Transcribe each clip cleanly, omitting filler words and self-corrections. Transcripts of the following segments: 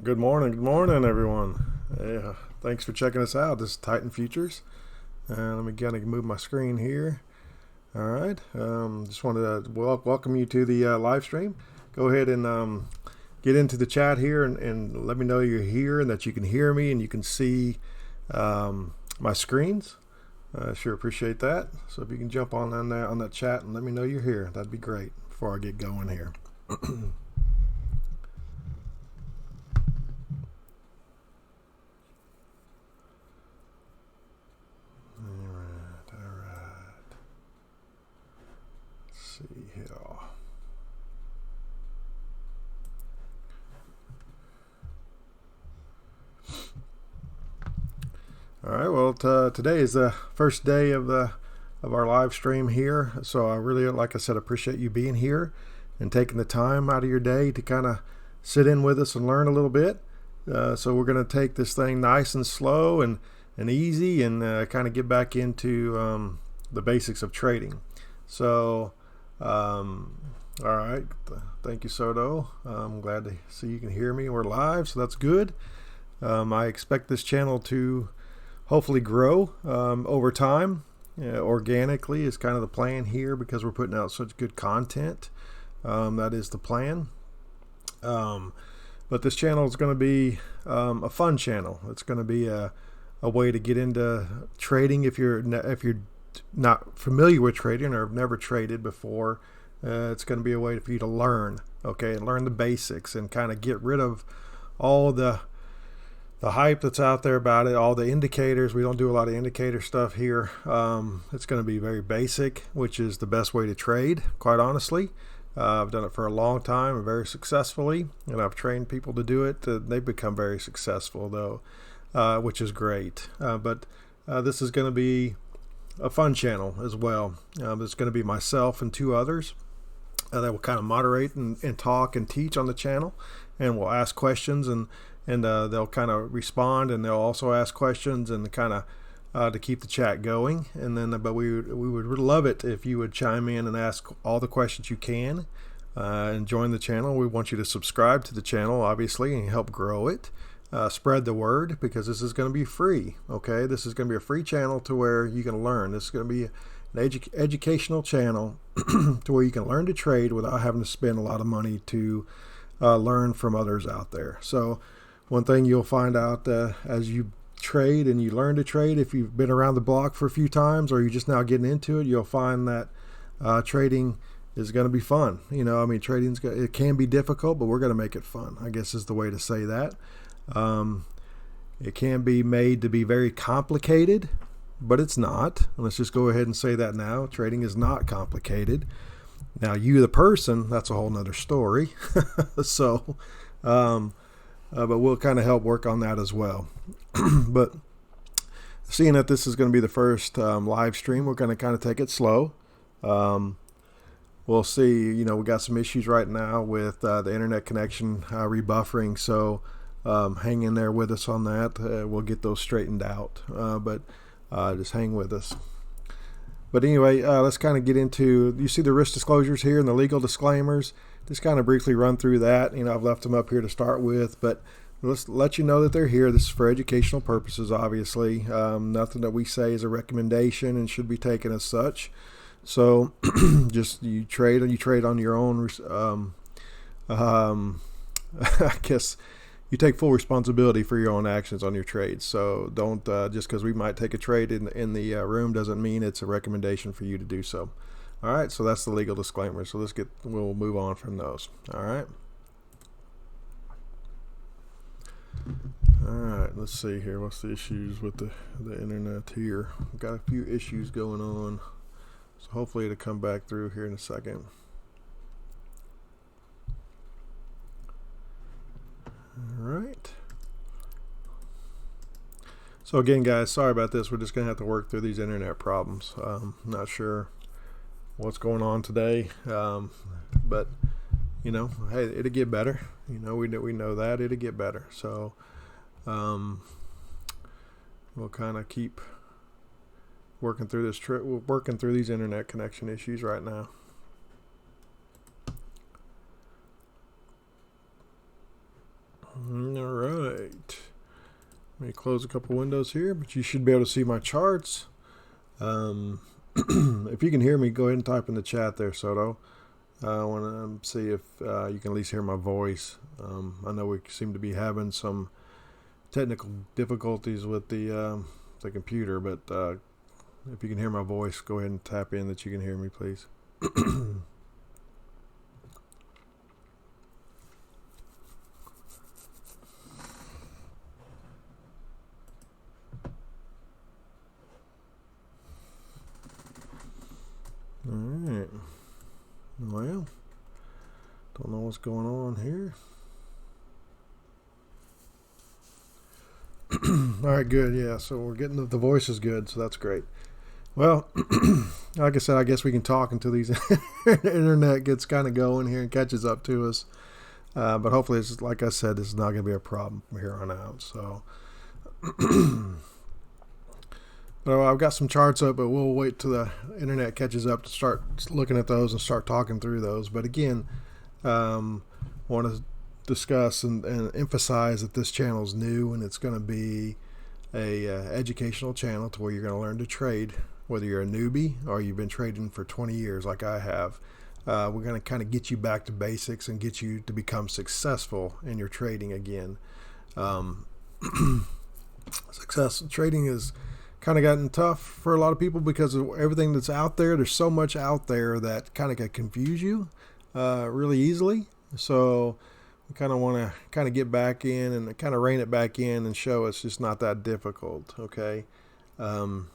Good morning, everyone. Yeah, thanks for checking us out. This is Titan Futures. Let me kind of move my screen here. All right. Just wanted to welcome you to the live stream. Go ahead and get into the chat here and let me know you're here and that you can hear me and you can see my screens. Sure appreciate that. So if you can jump on there on that chat and let me know you're here, that'd be great before I get going here. See here. All right. Well, today is the first day of our live stream here. So I really, like I said, appreciate you being here and taking the time out of your day to kind of sit in with us and learn a little bit. So we're going to take this thing nice and slow and easy and kind of get back into the basics of trading. So, all right. Thank you, Soto. I'm glad to see you can hear me. We're live, so that's good. I expect this channel to hopefully grow over time. Organically is kind of the plan here because we're putting out such good content. That is the plan. But this channel is going to be a fun channel. It's going to be a way to get into trading if you're not familiar with trading or have never traded before. It's going to be a way for you to learn, okay, and learn the basics and kind of get rid of all the hype that's out there about it, all the indicators. We don't do a lot of indicator stuff here. It's going to be very basic, which is the best way to trade, quite honestly. I've done it for a long time and very successfully, and I've trained people to do it. They've become very successful, though, which is great. But this is going to be a fun channel as well. It's going to be myself and two others that will kind of moderate and talk and teach on the channel, and we'll ask questions and they'll kind of respond, and they'll also ask questions and kind of to keep the chat going. And then, but we would love it if you would chime in and ask all the questions you can, and join the channel. We want you to subscribe to the channel, obviously, and help grow it. Spread the word, because this is going to be free. Okay, this is going to be a free channel to where you can learn. This is going to be an educational channel to where you can learn to trade without having to spend a lot of money to learn from others out there. So one thing you'll find out as you trade and you learn to trade, if you've been around the block for a few times or you're just now getting into it, you'll find that trading is going to be fun. You know, I mean, it can be difficult, but we're going to make it fun, I guess is the way to say that. It can be made to be very complicated, but it's not. Let's just go ahead and say that now. Trading is not complicated. Now, you, the person, that's a whole nother story. So, but we'll kind of help work on that as well. But seeing that this is going to be the first live stream, we're going to kind of take it slow. We'll see. You know, we got some issues right now with the internet connection rebuffering, so hang in there with us on that. We'll get those straightened out, but just hang with us. But anyway, let's kind of get into, you see the risk disclosures here and the legal disclaimers. Just kind of briefly run through that. You know, I've left them up here to start with, but let's let you know that they're here. This is for educational purposes, obviously. Nothing that we say is a recommendation and should be taken as such. So just you trade on your own. I guess you take full responsibility for your own actions on your trades. So don't just because we might take a trade in the room doesn't mean it's a recommendation for you to do so. All right, so that's the legal disclaimer. So we'll move on from those. All right. All right, let's see here. What's the issues with the internet here? We've got a few issues going on. So hopefully it'll come back through here in a second. All right. So again, guys, sorry about this. We're just going to have to work through these internet problems. Not sure what's going on today, but you know, hey, it'll get better. You know, we know that it'll get better. So we'll kind of keep working through this we're working through these internet connection issues right now. All Let me close a couple windows here, but you should be able to see my charts. If you can hear me, go ahead and type in the chat there, Soto. I want to see if you can at least hear my voice. I know we seem to be having some technical difficulties with the computer, but if you can hear my voice, go ahead and tap in that you can hear me, please. All right. Well, don't know what's going on here. All right, good. Yeah, so we're getting the voice is good, so that's great. Well, like I said, I guess we can talk until these internet gets kind of going here and catches up to us. But hopefully, it's, like I said, this is not going to be a problem from here on out. So, well, I've got some charts up, but we'll wait till the internet catches up to start looking at those and start talking through those. But again, want to discuss and emphasize that this channel is new, and it's going to be a educational channel to where you're going to learn to trade, whether you're a newbie or you've been trading for 20 years like I have. We're going to kind of get you back to basics and get you to become successful in your trading again. Success trading is kind of gotten tough for a lot of people because of everything that's out there. There's so much out there that kind of can confuse you really easily. So we kind of want to kind of get back in and kind of rein it back in and show it's just not that difficult. Okay. And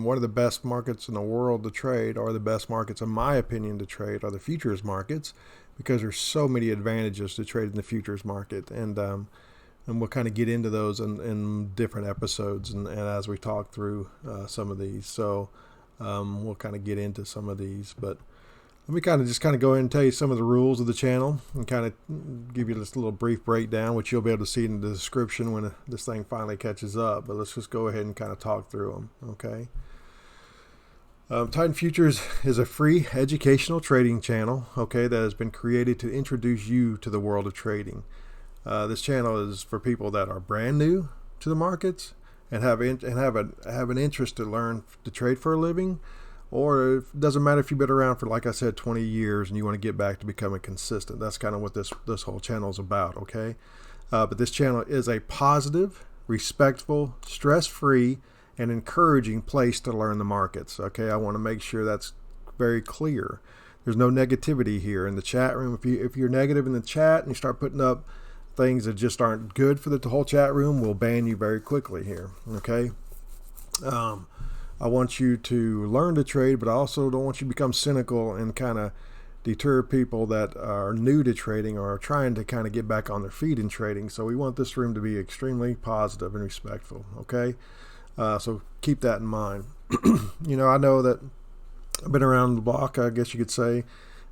one of the best markets in the world to trade, or the best markets, in my opinion, to trade, are the futures markets, because there's so many advantages to trade in the futures market. And we'll kind of get into those in different episodes and as we talk through some of these. So we'll kind of get into some of these. But let me kind of go ahead and tell you some of the rules of the channel and kind of give you this little brief breakdown, which you'll be able to see in the description when this thing finally catches up. But let's just go ahead and kind of talk through them, okay? Titan Futures is a free educational trading channel, okay, that has been created to introduce you to the world of trading. This channel is for people that are brand new to the markets and have an interest to learn to trade for a living. Or it doesn't matter if you've been around for, like I said, 20 years and you want to get back to becoming consistent. That's kind of what this whole channel is about, okay? But this channel is a positive, respectful, stress-free, and encouraging place to learn the markets, okay? I want to make sure that's very clear. There's no negativity here in the chat room. If you're negative in the chat and you start putting up things that just aren't good for the whole chat room, we'll ban you very quickly here, okay? I want you to learn to trade, but I also don't want you to become cynical and kind of deter people that are new to trading or are trying to kind of get back on their feet in trading. So we want this room to be extremely positive and respectful, okay? So keep that in mind. You know, I know that I've been around the block, I guess you could say,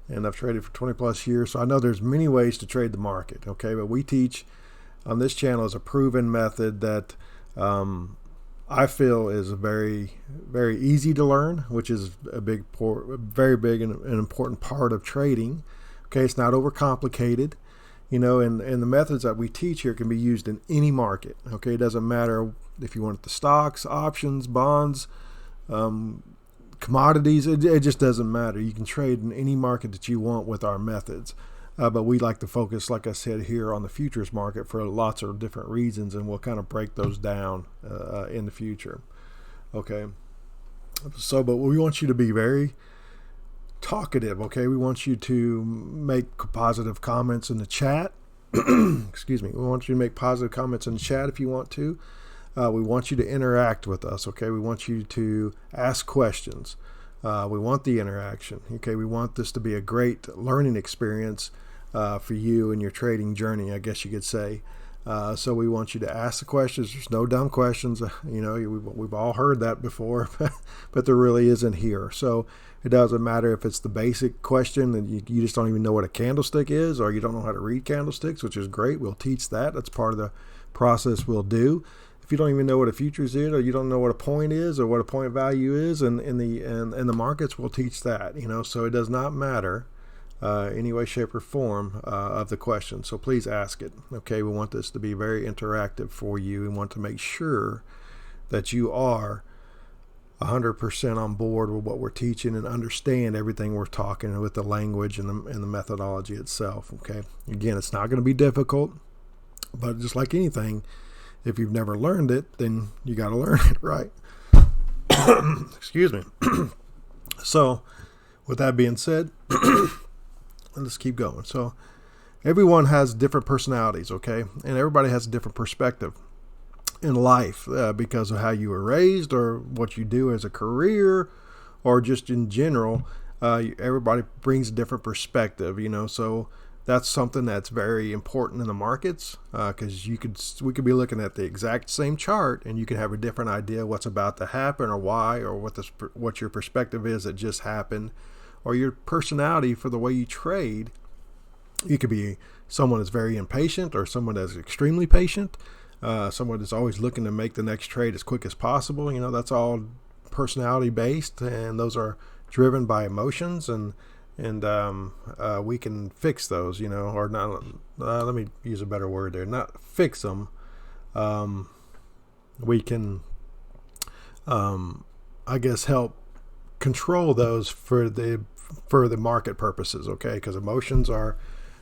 and I've traded for 20 plus years. So I know there's many ways to trade the market, okay? But we teach on this channel is a proven method that I feel is very, very easy to learn, which is very big and an important part of trading. Okay, it's not overcomplicated, you know, and the methods that we teach here can be used in any market. Okay, it doesn't matter if you want the stocks, options, bonds, commodities. It just doesn't matter. You can trade in any market that you want with our methods. But we like to focus, like I said, here on the futures market for lots of different reasons, and we'll kind of break those down in the future. Okay. So, but we want you to be very talkative, okay? We want you to make positive comments in the chat. Excuse me. We want you to make positive comments in the chat if you want to. We want you to interact with us, okay? We want you to ask questions. We want the interaction, okay? We want this to be a great learning experience for you in your trading journey, I guess you could say. So we want you to ask the questions. There's no dumb questions. You know, we've all heard that before, but there really isn't here. So it doesn't matter if it's the basic question and you just don't even know what a candlestick is, or you don't know how to read candlesticks, which is great. We'll teach that. That's part of the process we'll do. If you don't even know what a futures is, or you don't know what a point is, or what a point value is in the markets, we'll teach that. You know, so it does not matter any way, shape, or form of the question. So please ask it. Okay, we want this to be very interactive for you. We want to make sure that you are 100% on board with what we're teaching and understand everything we're talking with the language and the methodology itself. Okay, again, it's not going to be difficult, but just like anything, if you've never learned it, then you got to learn it, right? Excuse me. So with that being said, let's keep going. So everyone has different personalities, okay? And everybody has a different perspective in life because of how you were raised or what you do as a career or just in general. Everybody brings a different perspective, so that's something that's very important in the markets because we could be looking at the exact same chart and you could have a different idea what's about to happen or why or what your perspective is that just happened or your personality for the way you trade. You could be someone that's very impatient or someone that's extremely patient. Someone that's always looking to make the next trade as quick as possible. That's all personality based, and those are driven by emotions, and we can fix those, or not. Let me use a better word there. Not fix them. We can, I guess, help control those for the market purposes. Okay, because emotions are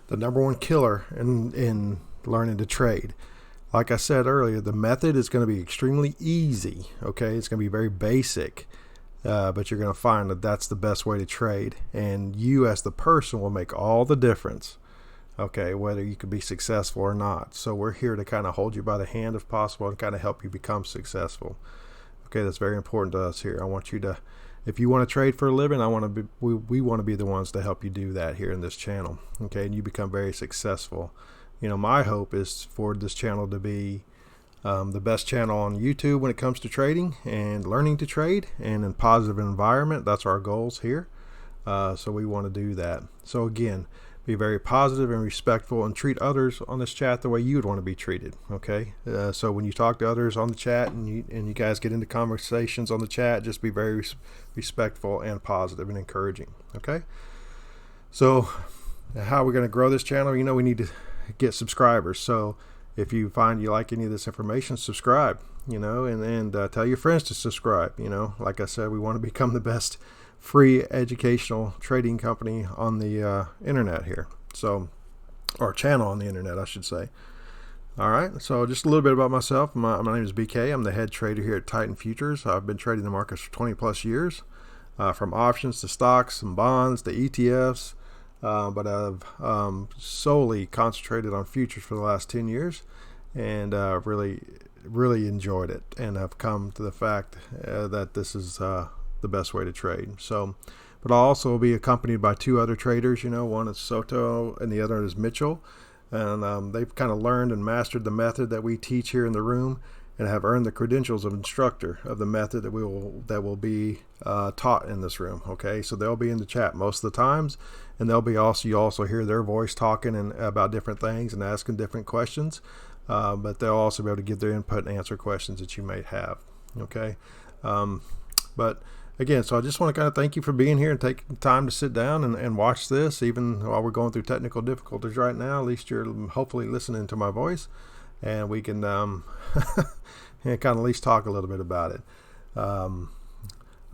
the number one killer in learning to trade. Like I said earlier, the method is going to be extremely easy, okay? It's going to be very basic, but you're going to find that that's the best way to trade. And you as the person will make all the difference, okay, whether you can be successful or not. So we're here to kind of hold you by the hand if possible and kind of help you become successful. Okay, that's very important to us here. I want you to, if you want to trade for a living, we want to be the ones to help you do that here in this channel, okay? And you become very successful. My hope is for this channel to be the best channel on YouTube when it comes to trading and learning to trade and in positive environment. That's our goals here. So we want to do that. So again, be very positive and respectful and treat others on this chat the way you would want to be treated. Okay. So when you talk to others on the chat and you guys get into conversations on the chat, just be very respectful and positive and encouraging. Okay. So how are we going to grow this channel? We need to get subscribers. So if you find you like any of this information, subscribe, and tell your friends to subscribe. Like I said, we want to become the best free educational trading company on the internet here. So, or channel on the internet, I should say. All right. So just a little bit about myself. My name is BK. I'm the head trader here at Titan Futures. I've been trading the markets for 20 plus years, from options to stocks and bonds to ETFs. But I've solely concentrated on futures for the last 10 years and really enjoyed it. And I've come to the fact that this is the best way to trade. So, but I'll also be accompanied by two other traders. One is Soto and the other is Mitchell. And they've kind of learned and mastered the method that we teach here in the room and have earned the credentials of instructor of the method that will be taught in this room. Okay, so they'll be in the chat most of the times, and you also hear their voice talking and about different things and asking different questions. But they'll also be able to give their input and answer questions that you may have. Okay, but again, so I just want to kind of thank you for being here and taking the time to sit down and watch this, even while we're going through technical difficulties right now. At least you're hopefully listening to my voice. And we can kind of at least talk a little bit about it. All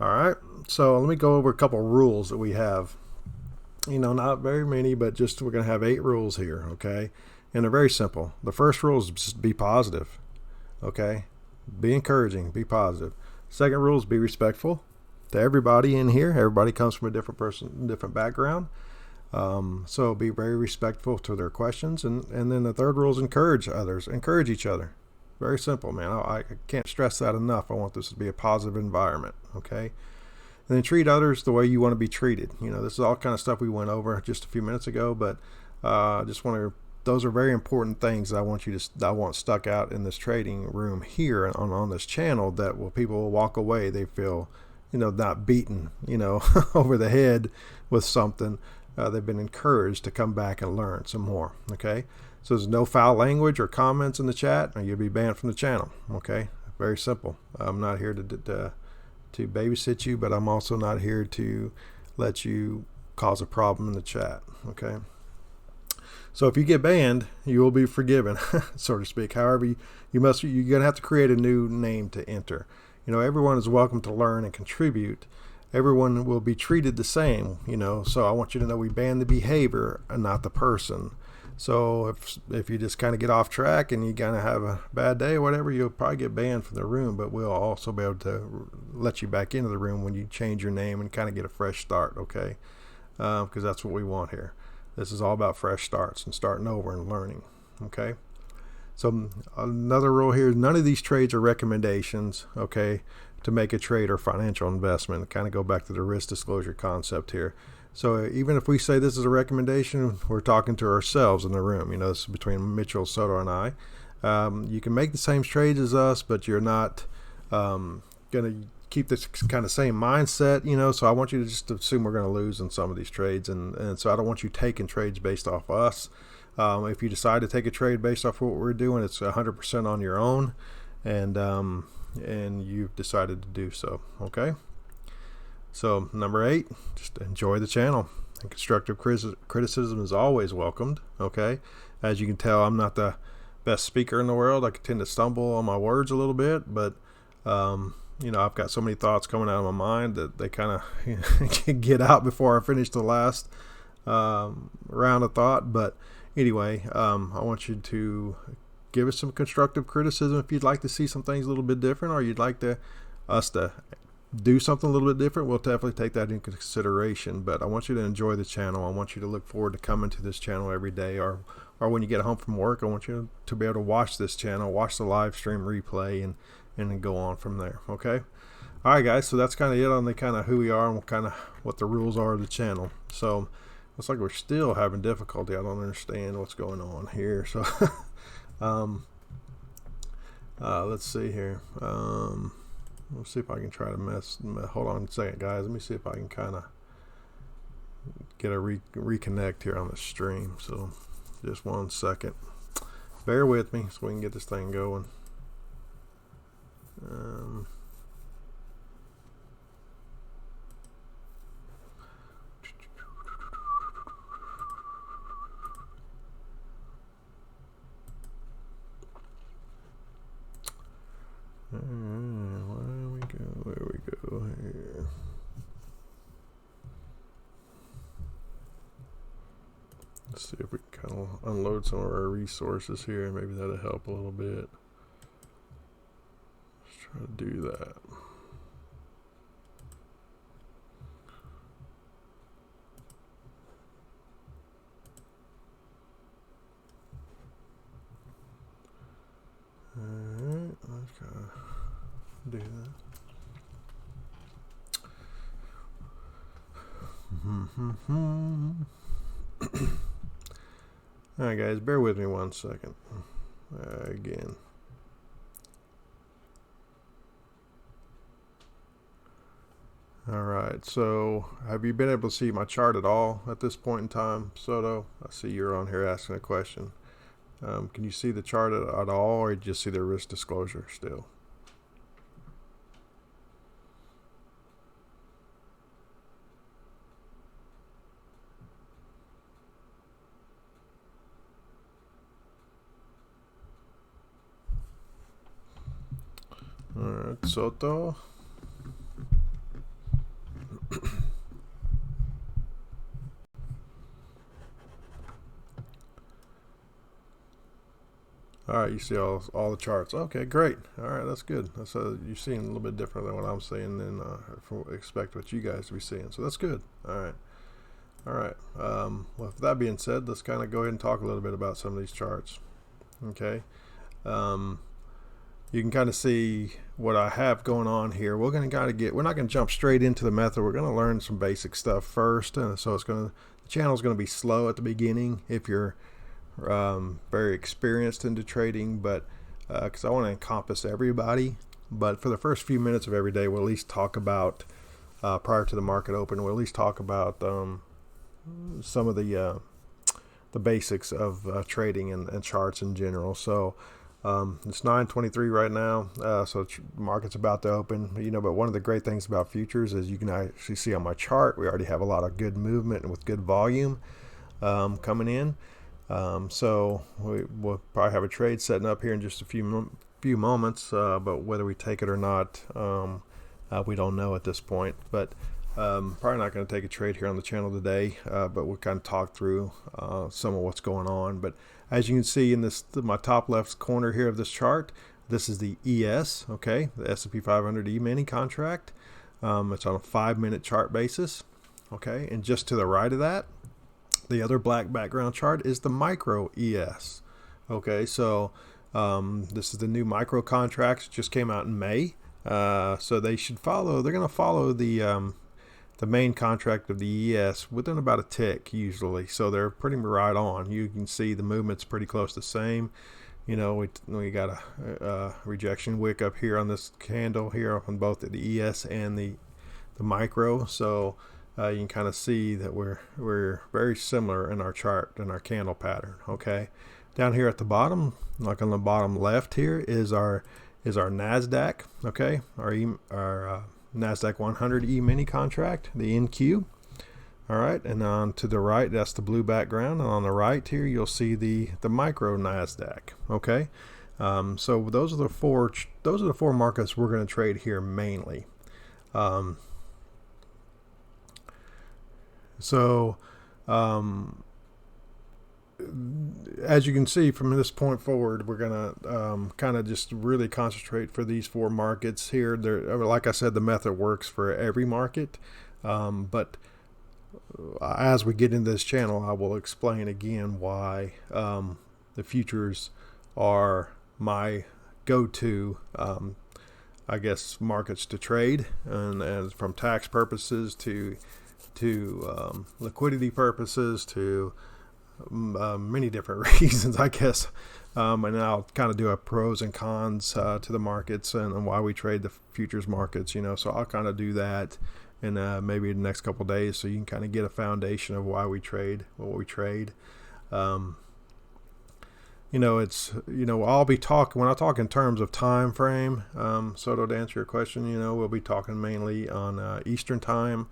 right. So let me go over a couple of rules that we have. Not very many, but we're going to have 8 rules here. Okay. And they're very simple. The first rule is just be positive. Okay. Be encouraging. Be positive. Second rule is be respectful to everybody in here. Everybody comes from a different background. So be very respectful to their questions. And then the third rule is encourage others. Encourage each other. Very simple, man. I can't stress that enough. I want this to be a positive environment, okay? And then treat others the way you want to be treated. This is all kind of stuff we went over just a few minutes ago, but those are very important things that I want stuck out in this trading room here on this channel, that people will walk away, they feel, not beaten, over the head with something. They've been encouraged to come back and learn some more. Okay, so there's no foul language or comments in the chat, or you'll be banned from the channel. Okay, very simple. I'm not here to babysit you, but I'm also not here to let you cause a problem in the chat. Okay. So if you get banned, you will be forgiven, so to speak. However, you're going to have to create a new name to enter. Everyone is welcome to learn and contribute. Everyone will be treated the same, so I want you to know we ban the behavior and not the person. So if you just kind of get off track and you kind of have a bad day or whatever, you'll probably get banned from the room, but we'll also be able to let you back into the room when you change your name and kind of get a fresh start, okay? Because that's what we want here. This is all about fresh starts and starting over and learning, okay? So another rule here, none of these trades are recommendations, okay, to make a trade or financial investment. Kind of go back to the risk disclosure concept here. So even if we say this is a recommendation, we're talking to ourselves in the room. This is between Mitchell Soto and I. You can make the same trades as us, but you're not going to keep this kind of same mindset, so I want you to just assume we're going to lose in some of these trades, and so I don't want you taking trades based off us. If you decide to take a trade based off what we're doing, it's 100% on your own, and you've decided to do so, okay? So number 8, just enjoy the channel, and constructive criticism is always welcomed, okay? As you can tell, I'm not the best speaker in the world. I tend to stumble on my words a little bit, but I've got so many thoughts coming out of my mind that they kind of get out before I finish the last round of thought. But anyway, I want you to give us some constructive criticism if you'd like to see some things a little bit different, or you'd like us to do something a little bit different. We'll definitely take that into consideration. But I want you to enjoy the channel. I want you to look forward to coming to this channel every day, or when you get home from work, I want you to be able to watch this channel, watch the live stream replay, and then go on from there, okay? All right, guys, so that's kind of it on the kind of who we are and kind of what the rules are of the channel. So looks like we're still having difficulty. I don't understand what's going on here. So let's see here. Let's see if I can try to hold on a second, guys. Let me see if I can kind of get a reconnect here on the stream. So just 1 second. Bear with me so we can get this thing going. Where we go here. Let's see if we can kind of unload some of our resources here. Maybe that'll help a little bit. Try to do that. Alright, let's try to do that. Alright, guys, bear with me 1 second. Again. Alright, so have you been able to see my chart at all at this point in time, Soto? I see you're on here asking a question. Can you see the chart at all, or you just see the risk disclosure still? Alright, Soto. All right, you see all the charts. Okay, great. All right, that's good. That's you're seeing a little bit different than what I'm seeing, and expect what you guys to be seeing. So that's good. All right, all right. Well, with that being said, let's kind of go ahead and talk a little bit about some of these charts. Okay. You can kind of see what I have going on here. We're going to kind of we're not going to jump straight into the method. We're going to learn some basic stuff first, and so the channel is going to be slow at the beginning if you're very experienced into trading, but because I want to encompass everybody. But for the first few minutes of every day, we'll at least talk about prior to the market open. We'll at least talk about some of the basics of trading and charts in general. So It's 9:23 right now, so market's about to open. But one of the great things about futures is you can actually see on my chart we already have a lot of good movement and with good volume coming in. So we'll probably have a trade setting up here in just a few moments, but whether we take it or not, we don't know at this point. But probably not going to take a trade here on the channel today, but we'll kind of talk through some of what's going on. But as you can see in my top left corner here of this chart, this is the ES, okay, the S&P 500 E-mini contract. It's on a 5-minute chart basis, okay, and just to the right of that, the other black background chart is the micro ES. Okay, so this is the new micro contracts, just came out in May. So they're going to follow the main contract of the ES within about a tick usually. So they're pretty right on. You can see the movement's pretty close to the same. We got a rejection wick up here on this candle here on both the ES and the micro. So you can kind of see that we're very similar in our chart and our candle pattern. Okay, down here at the bottom, like on the bottom left here, is our NASDAQ. Okay, our NASDAQ 100 E-mini contract, the NQ. All right, and on to the right, that's the blue background, and on the right here, you'll see the micro NASDAQ. Okay, so those are the four markets we're going to trade here mainly. As you can see from this point forward, we're going to kind of just really concentrate for these four markets here. Like I said, the method works for every market, but as we get into this channel, I will explain again why the futures are my go-to I guess markets to trade, and from tax purposes to liquidity purposes to many different reasons, I guess. And I'll kind of do a pros and cons to the markets and why we trade the futures markets, so I'll kind of do that in maybe the next couple of days, so you can kind of get a foundation of why we trade what we trade. I'll be talking, when I talk in terms of time frame, Soto, to answer your question, we'll be talking mainly on Eastern time,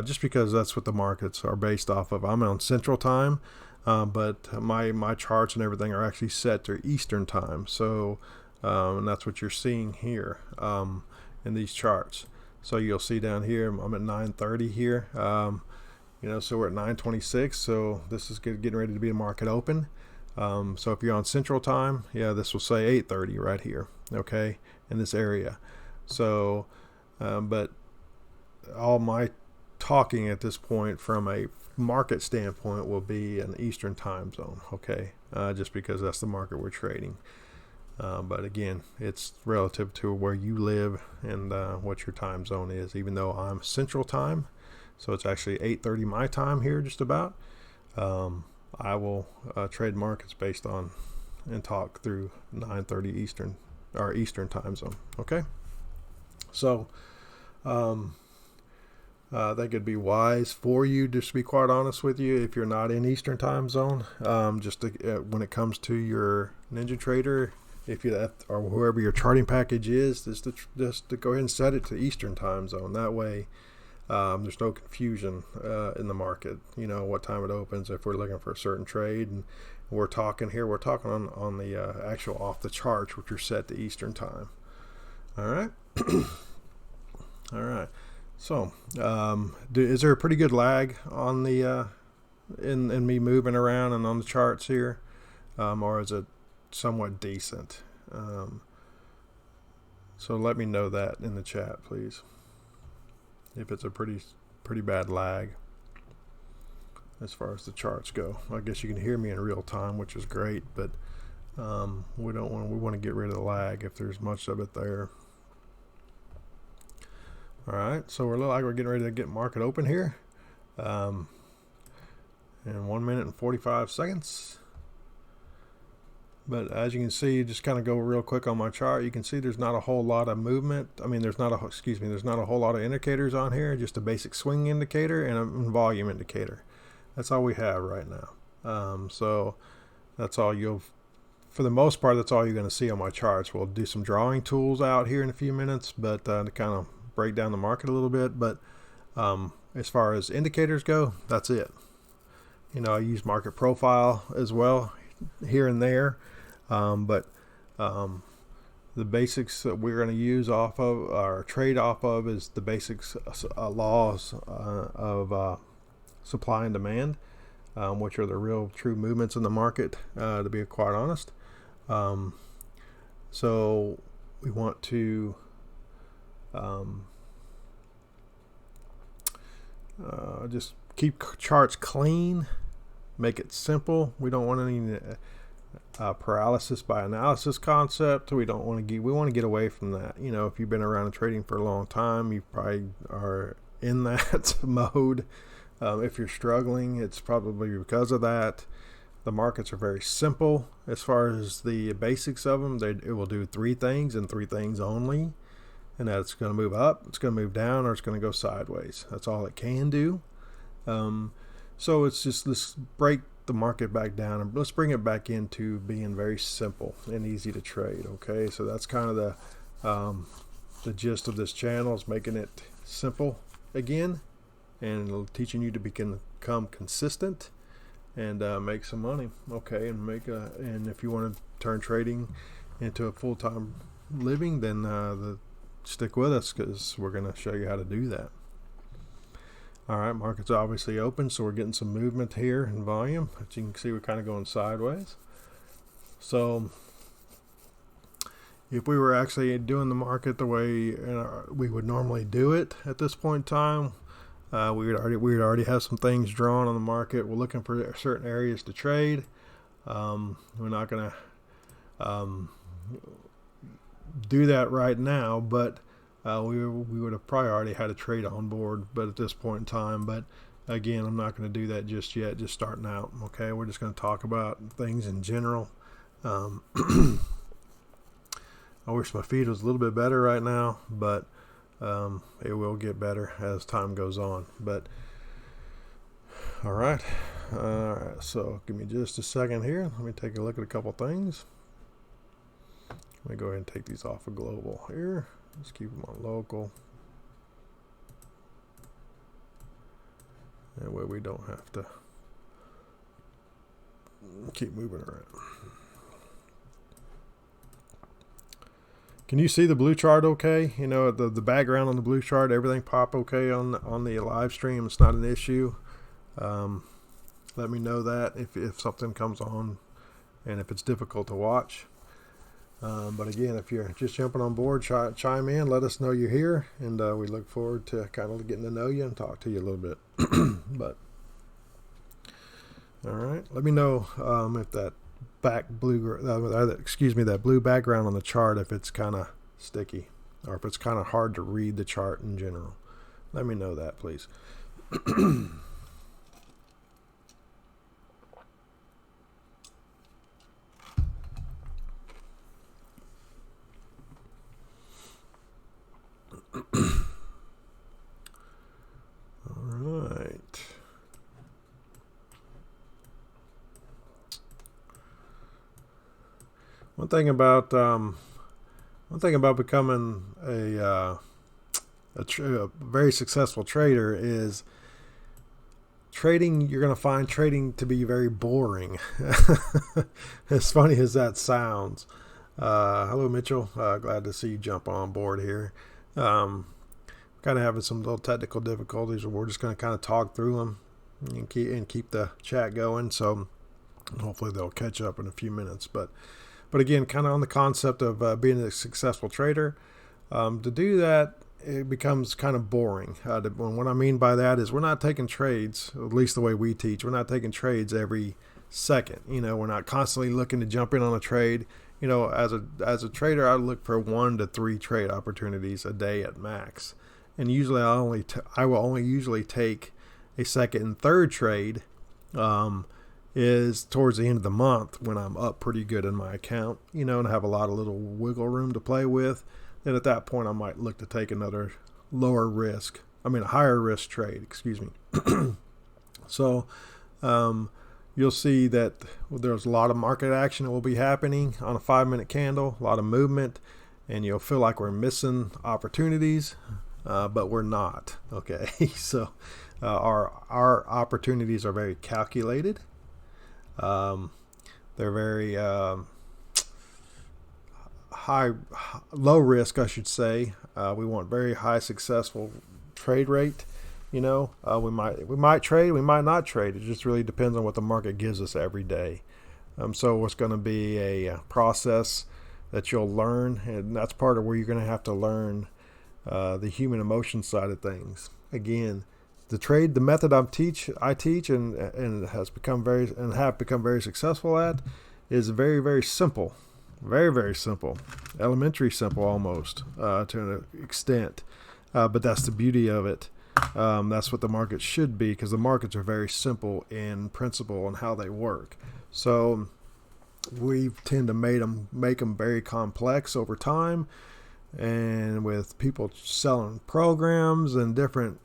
just because that's what the markets are based off of. I'm on Central time, but my charts and everything are actually set to Eastern time. So, and that's what you're seeing here in these charts. So you'll see down here, I'm at 9:30 here. So we're at 9:26. So this is getting ready to be a market open. So if you're on Central time, this will say 8:30 right here. Okay, in this area. So, but all my talking at this point from a market standpoint will be an Eastern time zone. Okay, just because that's the market we're trading. But again, it's relative to where you live and what your time zone is. Even though I'm Central time, so it's actually 8:30 my time here, just about. I will trade markets based on and talk through 9:30 Eastern or Eastern time zone. Okay, so I think it'd be wise for you, just to be quite honest with you, if you're not in Eastern time zone, just to, when it comes to your NinjaTrader, if you or whoever your charting package is, just to go ahead and set it to Eastern time zone. That way, there's no confusion in the market. What time it opens if we're looking for a certain trade, and we're talking on the actual off the charts, which are set to Eastern time. All right. All right. So, is there a pretty good lag on the in me moving around and on the charts here, or is it somewhat decent? So let me know that in the chat, please, if it's a pretty bad lag as far as the charts go. I guess you can hear me in real time, which is great, but we want to get rid of the lag if there's much of it there. All right, so we're getting ready to get market open here in 1 minute and 45 seconds. But as you can see, just kind of go real quick on my chart, you can see there's not a whole lot of movement. I mean, there's not a whole lot of indicators on here, just a basic swing indicator and a volume indicator. That's all we have right now. So that's all you'll for the most part, that's all you're going to see on my charts. We'll do some drawing tools out here in a few minutes, but to kind of break down the market a little bit. But as far as indicators go, that's it. I use market profile as well here and there, but the basics that we're going to use off of or trade off of is the basics laws of supply and demand, which are the real true movements in the market, to be quite honest. So we want to just keep charts clean, make it simple. We don't want any paralysis by analysis concept. We want to get away from that. If you've been around trading for a long time, you probably are in that mode. If you're struggling, it's probably because of that. The markets are very simple as far as the basics of them. It will do three things and three things only, and that's going to move up, it's going to move down, or it's going to go sideways. That's all it can do. So it's just, let's break the market back down and let's bring it back into being very simple and easy to trade. Okay, so that's kind of the gist of this channel, is making it simple again and teaching you to become consistent and make some money. Okay, and if you want to turn trading into a full-time living, then stick with us, because we're going to show you how to do that. All right, market's obviously open, so we're getting some movement here in volume. As you can see, we're kind of going sideways. So if we were actually doing the market the way we would normally do it at this point in time, we would already have some things drawn on the market. We're looking for certain areas to trade. We're not going to do that right now, but we would have probably already had a trade on board, but at this point in time. But again, I'm not going to do that just yet, just starting out. Okay, we're just going to talk about things in general. I wish my feed was a little bit better right now, but it will get better as time goes on. But all right, so give me just a second here. Let me take a look at a couple things. Let me go ahead and take these off of global here. Let's keep them on local. That way we don't have to keep moving around. Can you see the blue chart okay? The background on the blue chart, everything pop okay on the live stream. It's not an issue. Let me know that if something comes on and if it's difficult to watch. But again, if you're just jumping on board, chime in, let us know you're here, and we look forward to kind of getting to know you and talk to you a little bit. But all right, let me know if that that blue background on the chart, if it's kind of sticky or if it's kind of hard to read the chart in general. Let me know that, please. All right. One thing about becoming a very successful trader is trading. You're going to find trading to be very boring. As funny as that sounds. Hello, Mitchell. Glad to see you jump on board here. Kind of having some little technical difficulties, we're just going to kind of talk through them and keep the chat going. So hopefully they'll catch up in a few minutes. But again, kind of on the concept of being a successful trader, to do that, it becomes kind of boring. What I mean by that is we're not taking trades, at least the way we teach. We're not taking trades every second. We're not constantly looking to jump in on a trade. As a trader, I look for 1 to 3 trade opportunities a day at max. And usually I will only usually take a second and third trade is towards the end of the month when I'm up pretty good in my account, and have a lot of little wiggle room to play with. Then at that point I might look to take another a higher risk trade, excuse me. So, you'll see that there's a lot of market action that will be happening on a 5-minute candle, a lot of movement, and you'll feel like we're missing opportunities, but we're not. Okay, so our opportunities are very calculated. They're very low risk, I should say. We want very high successful trade rate. We might trade, we might not trade. It just really depends on what the market gives us every day. So it's going to be a process that you'll learn, and that's part of where you're going to have to learn the human emotion side of things. Again, the method I teach and have become very successful at is very, very simple. Very, very simple. Elementary simple almost, to an extent. But that's the beauty of it. That's what the markets should be, because the markets are very simple in principle and how they work. So we tend to make them very complex over time, and with people selling programs and different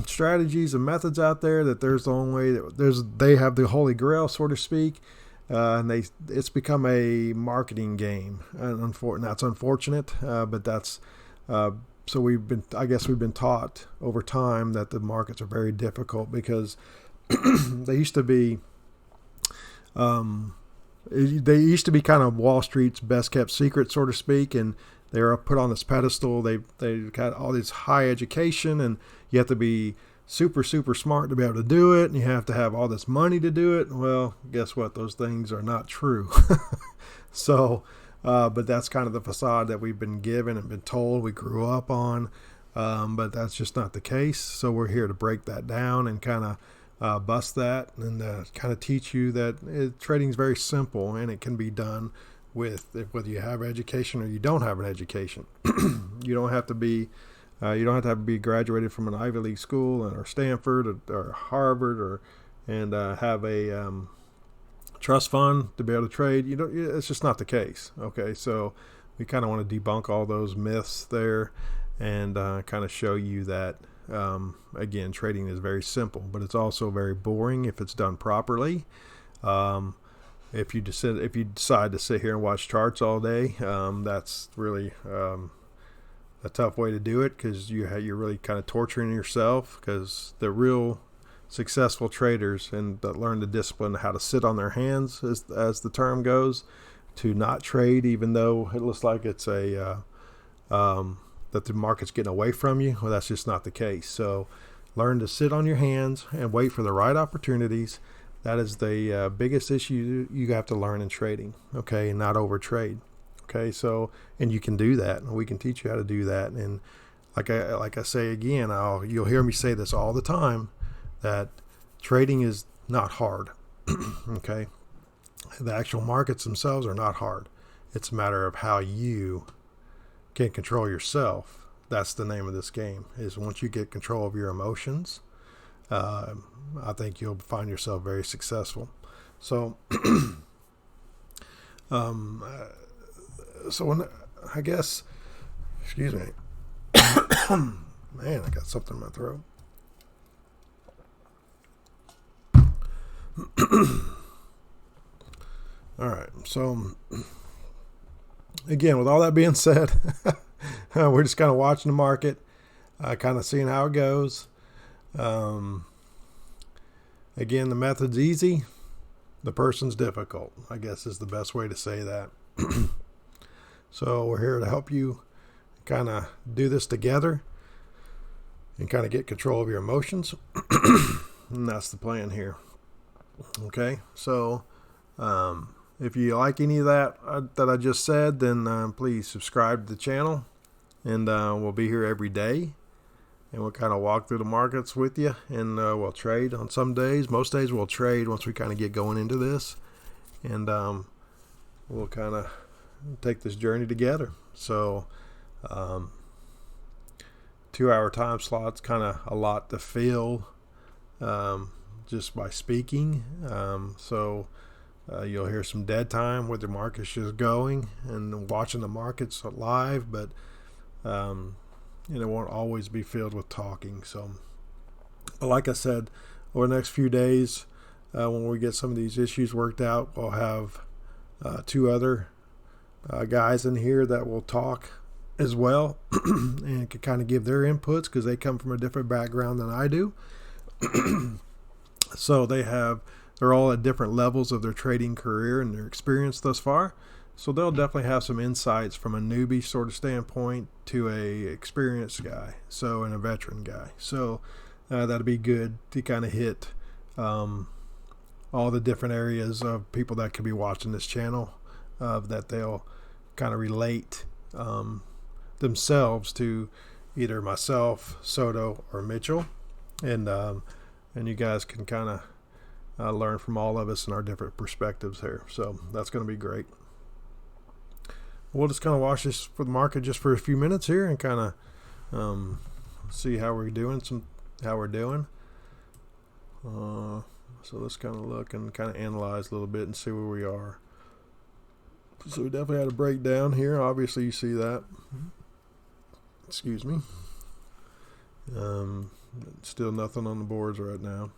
strategies and methods out there, that there's the only way they have the holy grail, so to speak, and it's become a marketing game, and that's unfortunate, but that's so we've been taught over time that the markets are very difficult, because they used to be kind of Wall Street's best kept secret, so to speak, and they were put on this pedestal. They got all this high education, and you have to be super, super smart to be able to do it, and you have to have all this money to do it. Well, guess what? Those things are not true. So but that's kind of the facade that we've been given and been told, we grew up on, but that's just not the case. So we're here to break that down and kind of bust that, and kind of teach you that trading is very simple, and it can be done whether you have education or you don't have an education. You don't have to be graduated from an Ivy League school or Stanford or Harvard and have a trust fund to be able to trade. It's just not the case. Okay, so we kind of want to debunk all those myths there, and kind of show you that again, trading is very simple, but it's also very boring if it's done properly. If you decide to sit here and watch charts all day, that's really a tough way to do it, because you're really kind of torturing yourself, because the real successful traders and that learn the discipline how to sit on their hands, as the term goes, to not trade even though it looks like it's that the market's getting away from you. Well, that's just not the case. So learn to sit on your hands and wait for the right opportunities. That is the biggest issue you have to learn in trading, okay, and not overtrade. Okay, so, and you can do that, and we can teach you how to do that. And like I say again, you'll hear me say this all the time, that trading is not hard. Okay, the actual markets themselves are not hard. It's a matter of how you can control yourself. That's the name of this game, is once you get control of your emotions, I think you'll find yourself very successful. So excuse me. Man, I got something in my throat. All right. So again, with all that being said, we're just kind of watching the market, kind of seeing how it goes. Again, the method's easy. The person's difficult, I guess, is the best way to say that. So we're here to help you kind of do this together and kind of get control of your emotions. And that's the plan here. Okay, so if you like any of that I just said, then please subscribe to the channel, and we'll be here every day, and we'll kind of walk through the markets with you, and we'll trade on some days. Most days we'll trade once we kind of get going into this, and we'll kind of take this journey together. So 2-hour time slots, kind of a lot to fill just by speaking. So you'll hear some dead time where the market's just going and watching the markets live, but it won't always be filled with talking. So, but like I said, over the next few days, when we get some of these issues worked out, we'll have two other guys in here that will talk as well and can kind of give their inputs because they come from a different background than I do. So they're all at different levels of their trading career and their experience thus far. So they'll definitely have some insights from a newbie sort of standpoint to a experienced guy, and a veteran guy. So that'll be good to kind of hit all the different areas of people that could be watching this channel, that they'll kind of relate themselves to either myself, Soto, or Mitchell, and you guys can kind of learn from all of us and our different perspectives here. So that's going to be great. We'll just kind of watch this for the market just for a few minutes here and kind of see how we're doing. So let's kind of look and kind of analyze a little bit and see where we are. So we definitely had a breakdown here. Obviously, you see that. Excuse me. Still nothing on the boards right now.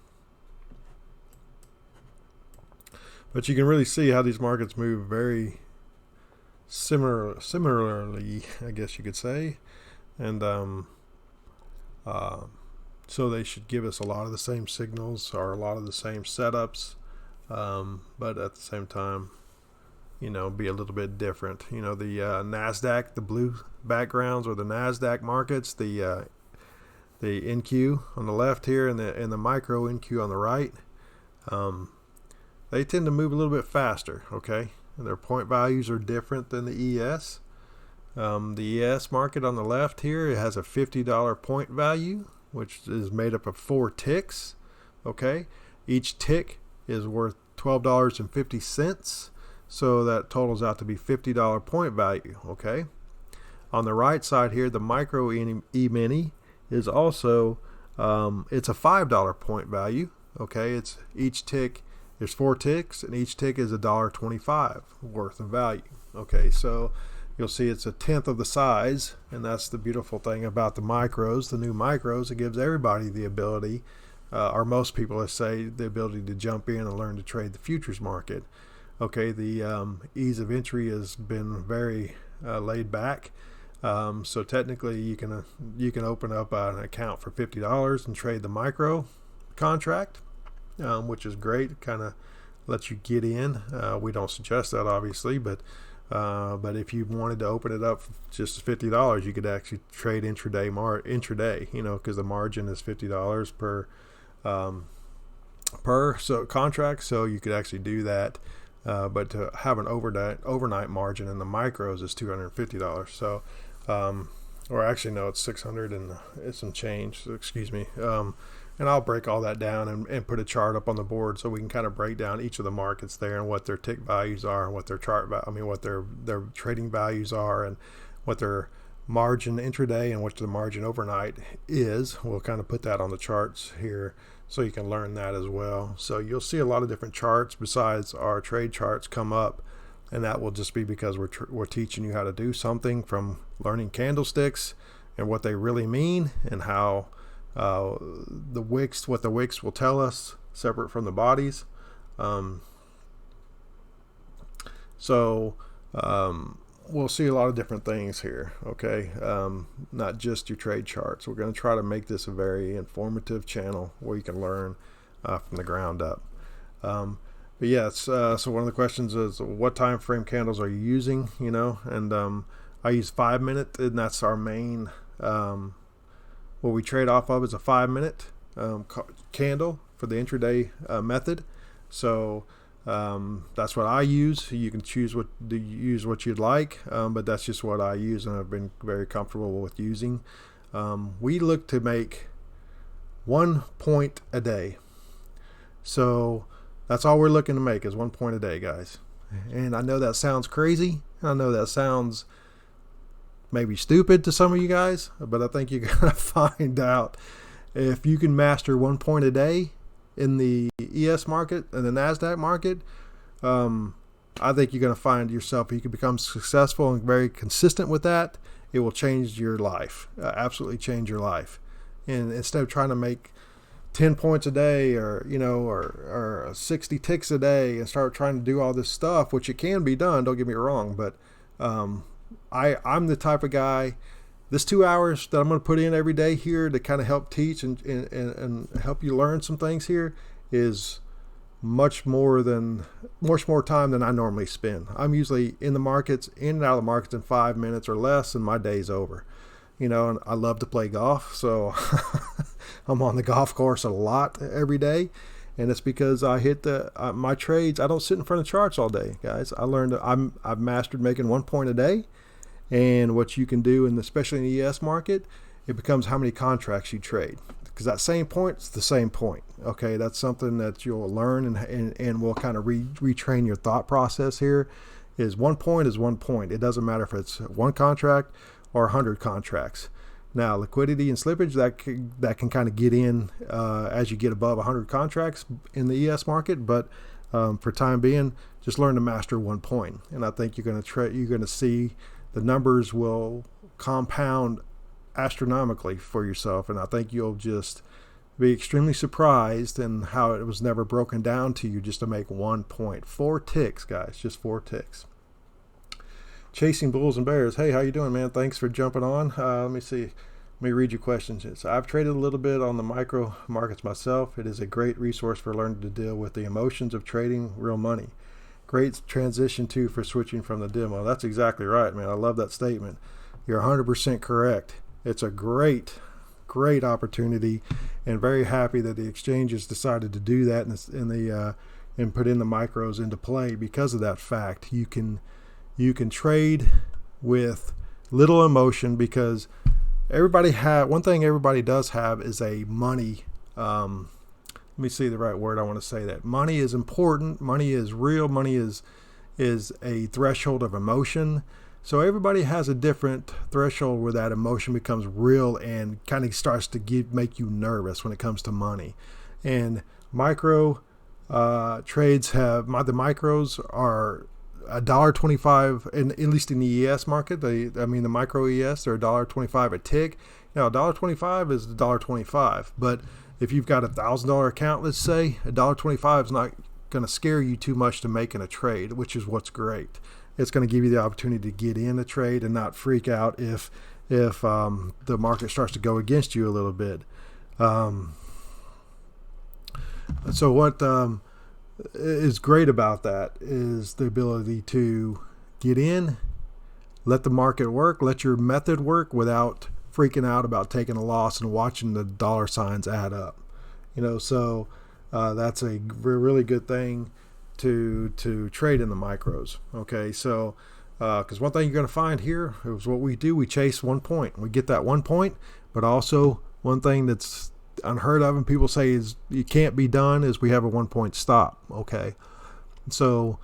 But you can really see how these markets move very similarly, I guess you could say. And so they should give us a lot of the same signals or a lot of the same setups, but at the same time, be a little bit different. The NASDAQ, the blue backgrounds, or the NASDAQ markets, the NQ on the left here and the micro NQ on the right, they tend to move a little bit faster, okay? And their point values are different than the ES. The ES market on the left here, it has a $50 point value, which is made up of 4 ticks, okay? Each tick is worth $12.50, so that totals out to be $50 point value, okay? On the right side here, the micro E-mini is also, it's a $5 point value, okay? It's each tick, there's 4 ticks, and each tick is $1.25 worth of value, okay? So you'll see it's a tenth of the size, and that's the beautiful thing about the micros, the new micros. It gives everybody the ability, or most people, let's say, the ability to jump in and learn to trade the futures market. Okay, the ease of entry has been very laid back. So technically, you can open up an account for $50 and trade the micro contract, which is great. It kind of lets you get in. We don't suggest that, obviously, but if you wanted to open it up for just $50, you could actually trade intraday, because the margin is $50 per contract, so you could actually do that. But to have an overnight margin in the micros is $250. So, or actually no, it's 600 and it's some change. So excuse me. And I'll break all that down and put a chart up on the board so we can kind of break down each of the markets there and what their tick values are and what their what their trading values are and what their margin intraday and what the margin overnight is. We'll kind of put that on the charts here so you can learn that as well. So you'll see a lot of different charts besides our trade charts come up, and that will just be because we're teaching you how to do something, from learning candlesticks and what they really mean and how the wicks, what the wicks will tell us, separate from the bodies. We'll see a lot of different things here, okay? Not just your trade charts. We're going to try to make this a very informative channel where you can learn from the ground up. But yes, so one of the questions is, what time frame candles are you using? And I use 5 minute, and that's our main. What we trade off of is a 5 minute candle for the intraday method. So that's what I use. You can choose what you'd like, but that's just what I use, and I've been very comfortable with using. We look to make 1 point a day. So that's all we're looking to make, is 1 point a day, guys. And I know that sounds crazy. I know that sounds maybe stupid to some of you guys, but I think you're going to find out if you can master 1 point a day in the ES market and the NASDAQ market. I think you're going to find yourself, you can become successful and very consistent with that. It will change your life, absolutely change your life. And instead of trying to make 10 points a day, or or 60 ticks a day, and start trying to do all this stuff, which it can be done, don't get me wrong, but I'm the type of guy, this 2 hours that I'm going to put in every day here to kind of help teach and help you learn some things here is much more time than I normally spend. I'm usually in the markets, in and out of the markets in 5 minutes or less, and my day's over. And I love to play golf, so I'm on the golf course a lot every day, and it's because I hit my trades. I don't sit in front of charts all day, guys. I've mastered making 1 point a day, and what you can do, especially in the ES market, it becomes how many contracts you trade, because that same point is the same point. Okay, that's something that you'll learn and will kind of retrain your thought process here. Is 1 point is 1 point. It doesn't matter if it's one contract or 100 contracts. Now, liquidity and slippage, that can kind of get in as you get above 100 contracts in the ES market, but for time being, just learn to master 1 point, and I think you're going to see the numbers will compound astronomically for yourself, and I think you'll just be extremely surprised in how it was never broken down to you just to make 1 point. 4 ticks, guys, just 4 ticks. Chasing Bulls and Bears. Hey, how you doing, man? Thanks for jumping on. Let me see. Let me read your questions. So I've traded a little bit on the micro markets myself. It is a great resource for learning to deal with the emotions of trading real money. Great transition too for switching from the demo. That's exactly right, man. I love that statement. You're 100% correct. It's a great opportunity, and very happy that the exchanges decided to do that and put in the micros into play because of that fact. You can trade with little emotion, because one thing everybody does have is a money. Let me see the right word I want to say that. Money is important. Money is real. Money is a threshold of emotion. So everybody has a different threshold where that emotion becomes real and kind of starts to make you nervous when it comes to money. And micro trades the micros are $1.25, and at least in the ES market, the micro ES, they're $1.25 a tick. Now, $1.25 is $1.25, but if you've got $1,000 account, let's say, $1.25 is not going to scare you too much to make in a trade, which is what's great. It's going to give you the opportunity to get in a trade and not freak out if the market starts to go against you a little bit. So what is great about that is the ability to get in, let the market work, let your method work without freaking out about taking a loss and watching the dollar signs add up. So that's a really good thing to trade in the micros. Okay, so because one thing you're going to find here is what we do, we chase 1 point. We get that 1 point, but also one thing that's unheard of and people say is you can't be done is we have a 1 point stop. Okay, so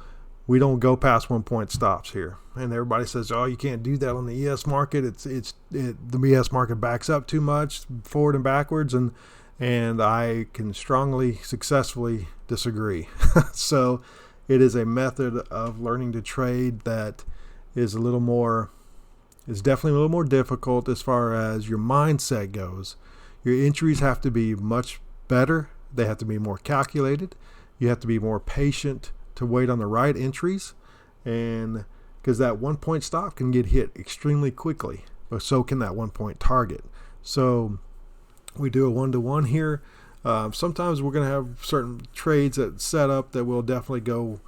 we don't go past 1 point stops here, and everybody says, oh, you can't do that on the ES market. The ES market backs up too much forward and backwards, and I can successfully disagree. So it is a method of learning to trade that is definitely a little more difficult as far as your mindset goes. Your entries have to be much better. They have to be more calculated. You have to be more patient to wait on the right entries, and because that 1 point stop can get hit extremely quickly, but so can that 1 point target. So we do a 1-to-1 here. Sometimes we're going to have certain trades that set up that will definitely go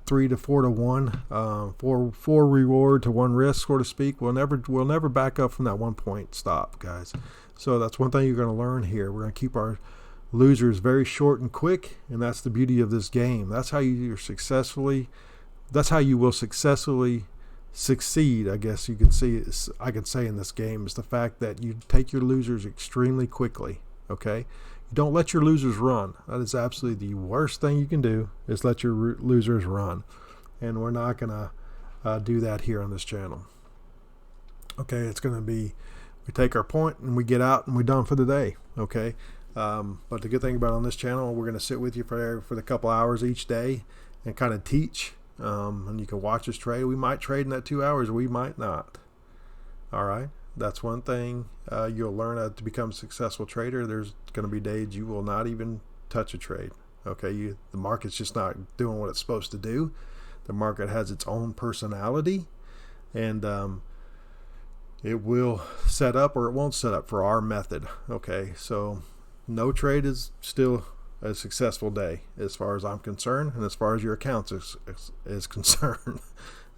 3 to 4 to 1, 4 reward to 1 risk, so to speak. We'll never back up from that 1 point stop, guys. So that's one thing you're going to learn here. We're going to keep our losers very short and quick, and that's the beauty of this game. That's how you will successfully succeed, I guess I can say in this game, is the fact that you take your losers extremely quickly. Okay, you don't let your losers run. That is absolutely the worst thing you can do, is let your losers run, and we're not gonna do that here on this channel. Okay, it's gonna be, we take our point and we get out and we're done for the day. Okay, but the good thing about on this channel, we're gonna sit with you for the couple hours each day and kind of teach. And you can watch us trade. We might trade in that 2 hours, we might not. All right. That's one thing you'll learn to become a successful trader. There's going to be days you will not even touch a trade. Okay, the market's just not doing what it's supposed to do. The market has its own personality, and it will set up or it won't set up for our method. Okay, so no trade is still a successful day as far as I'm concerned, and as far as your accounts is concerned.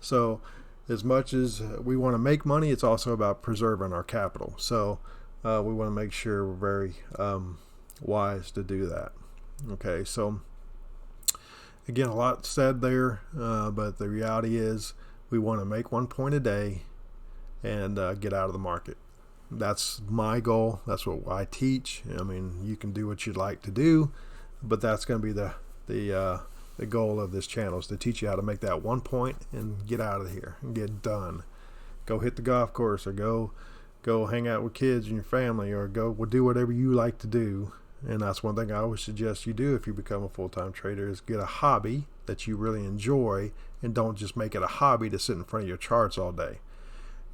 So as much as we want to make money, it's also about preserving our capital. So we want to make sure we're very wise to do that. Okay, so again, a lot said there, but the reality is we want to make 1 point a day and get out of the market. That's my goal. That's what I teach. I mean, you can do what you'd like to do, but that's going to be the goal of this channel, is to teach you how to make that 1 point and get out of here and get done. Go hit the golf course, or go hang out with kids and your family, or go do whatever you like to do. And that's one thing I always suggest you do if you become a full-time trader, is get a hobby that you really enjoy, and don't just make it a hobby to sit in front of your charts all day.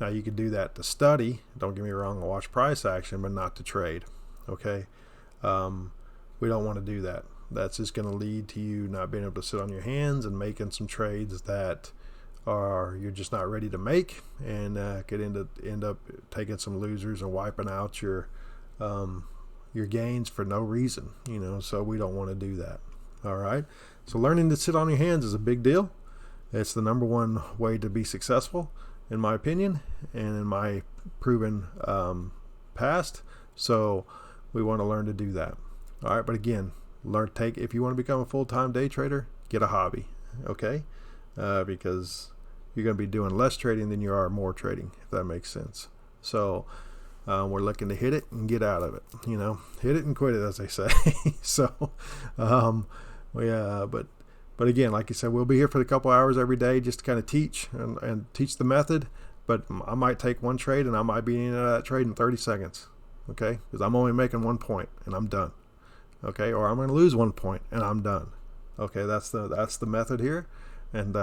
Now, you can do that to study, don't get me wrong, and watch price action, but not to trade. Okay, we don't want to do that. That's just going to lead to you not being able to sit on your hands and making some trades that you're just not ready to make, and could end up taking some losers and wiping out your gains for no reason. So we don't want to do that. All right, so learning to sit on your hands is a big deal. It's the number one way to be successful, in my opinion, and in my proven past. So we want to learn to do that. All right, but again, if you want to become a full-time day trader, get a hobby. Okay, because you're going to be doing less trading than you are more trading, if that makes sense. So we're looking to hit it and get out of it. Hit it and quit it, as they say. So but again, like you said, we'll be here for a couple hours every day just to kind of teach and teach the method. But I might take one trade and I might be in and out of that trade in 30 seconds. Okay, because I'm only making 1 point and I'm done. Okay, or I'm going to lose 1 point and I'm done. Okay, that's the method here, and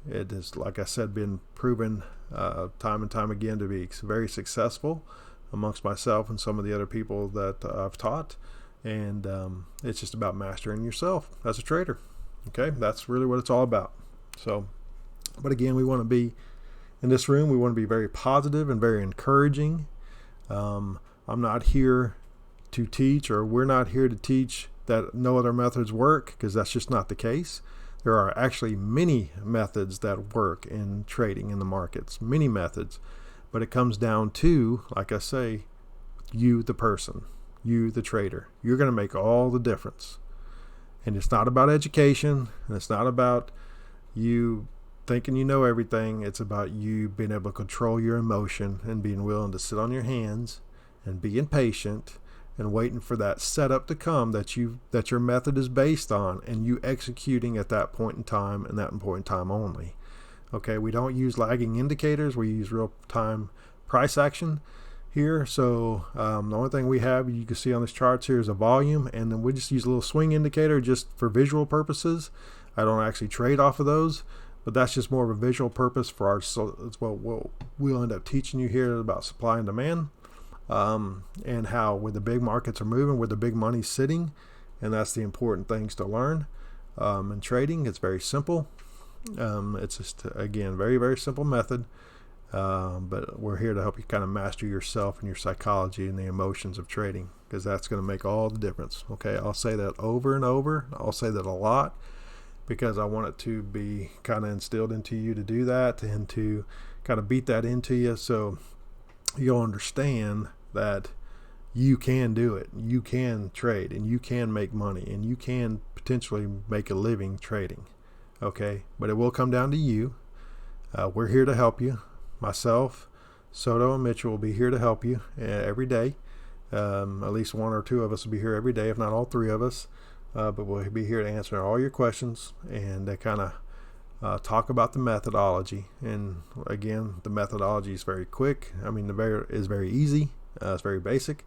it is, like I said, been proven time and time again to be very successful amongst myself and some of the other people that I've taught. And it's just about mastering yourself as a trader. Okay, that's really what it's all about. So, but again, we want to be in this room. We want to be very positive and very encouraging. I'm not here to teach, or we're not here to teach that no other methods work, because that's just not the case. There are actually many methods that work in trading in the markets, many methods, but it comes down to, like I say, you, the person, you, the trader. You're going to make all the difference. And it's not about education, and it's not about you thinking you know everything. It's about you being able to control your emotion and being willing to sit on your hands and being patient and waiting for that setup to come that your method is based on, and you executing at that point in time, and that point in time only. Okay, we don't use lagging indicators. We use real-time price action here. So the only thing we have, you can see on this charts here, is a volume, and then we just use a little swing indicator just for visual purposes. I don't actually trade off of those, but that's just more of a visual purpose for our. So it's what we'll end up teaching you here about supply and demand, and how where the big markets are moving, where the big money's sitting, and that's the important things to learn. In trading, it's very simple. It's just, again, very, very simple method. But we're here to help you kind of master yourself and your psychology and the emotions of trading, because that's going to make all the difference. Okay, I'll say that over and over. I'll say that a lot, because I want it to be kind of instilled into you to do that, and to kind of beat that into you, so you'll understand that you can do it. You can trade, and you can make money, and you can potentially make a living trading. Okay, but it will come down to you. We're here to help you. Myself, Soto, and Mitchell will be here to help you every day. At least one or two of us will be here every day, if not all three of us. But we'll be here to answer all your questions and to kind of talk about the methodology. And again, the methodology is very quick. I mean, is very easy. It's very basic.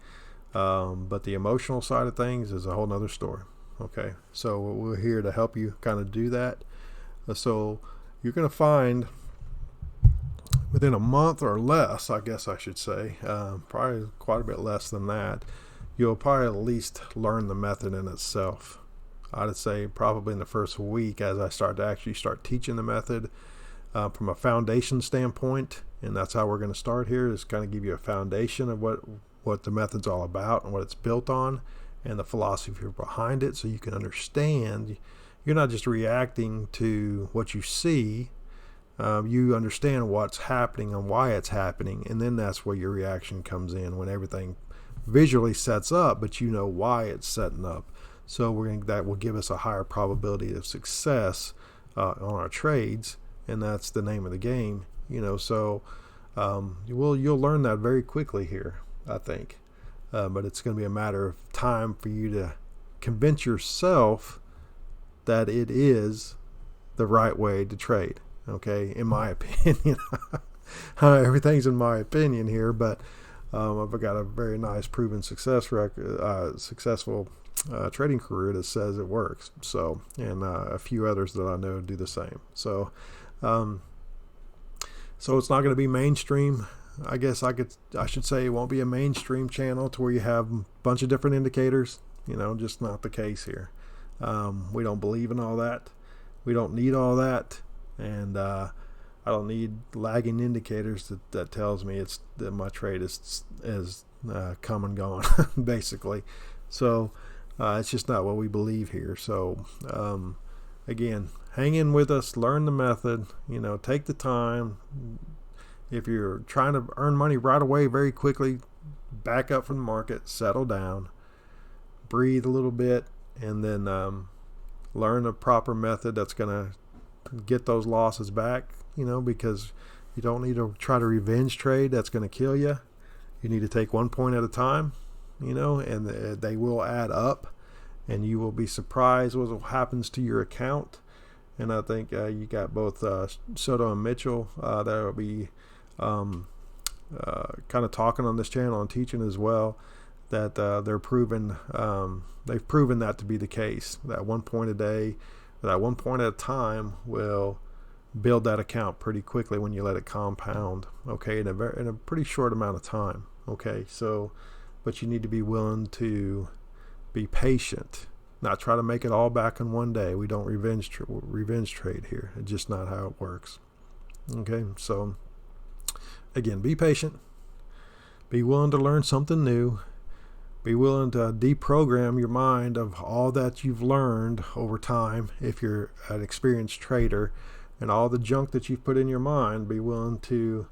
But the emotional side of things is a whole nother story. Okay, so we're here to help you kind of do that. So you're going to find within a month or less, I guess I should say, probably quite a bit less than that, you'll probably at least learn the method in itself. I'd say probably in the first week, as I start teaching the method from a foundation standpoint, and that's how we're going to start here, is kind of give you a foundation of what the method's all about and what it's built on and the philosophy behind it, so you can understand. You're not just reacting to what you see. You understand what's happening and why it's happening, and then that's where your reaction comes in, when everything visually sets up, but you know why it's setting up. So that will give us a higher probability of success on our trades, and that's the name of the game. So you'll learn that very quickly here, I think. But it's going to be a matter of time for you to convince yourself that it is the right way to trade. Okay, in my opinion. Everything's in my opinion here, but I've got a very nice proven successful trading career that says it works. So, and a few others that I know do the same. So it's not going to be mainstream. I guess I should say it won't be a mainstream channel to where you have a bunch of different indicators. Just not the case here. We don't believe in all that. We don't need all that. And I don't need lagging indicators that tells me that my trade is come and gone, basically. So it's just not what we believe here. So again, hang in with us, learn the method, take the time. If you're trying to earn money right away very quickly, back up from the market, settle down, breathe a little bit, and then learn a proper method that's going to get those losses back, because you don't need to try to revenge trade. That's going to kill you. You need to take 1 point at a time, and they will add up, and you will be surprised what happens to your account. And I think you got both Soto and Mitchell that will be kind of talking on this channel and teaching as well, that they've proven that to be the case. That 1 point a day, that 1 point at a time will build that account pretty quickly when you let it compound, okay, in a pretty short amount of time, okay. So, but you need to be willing to be patient, not try to make it all back in one day. We don't revenge trade here. It's just not how it works, okay. So again, be patient, be willing to learn something new, be willing to deprogram your mind of all that you've learned over time. If you're an experienced trader, and all the junk that you've put in your mind, be willing to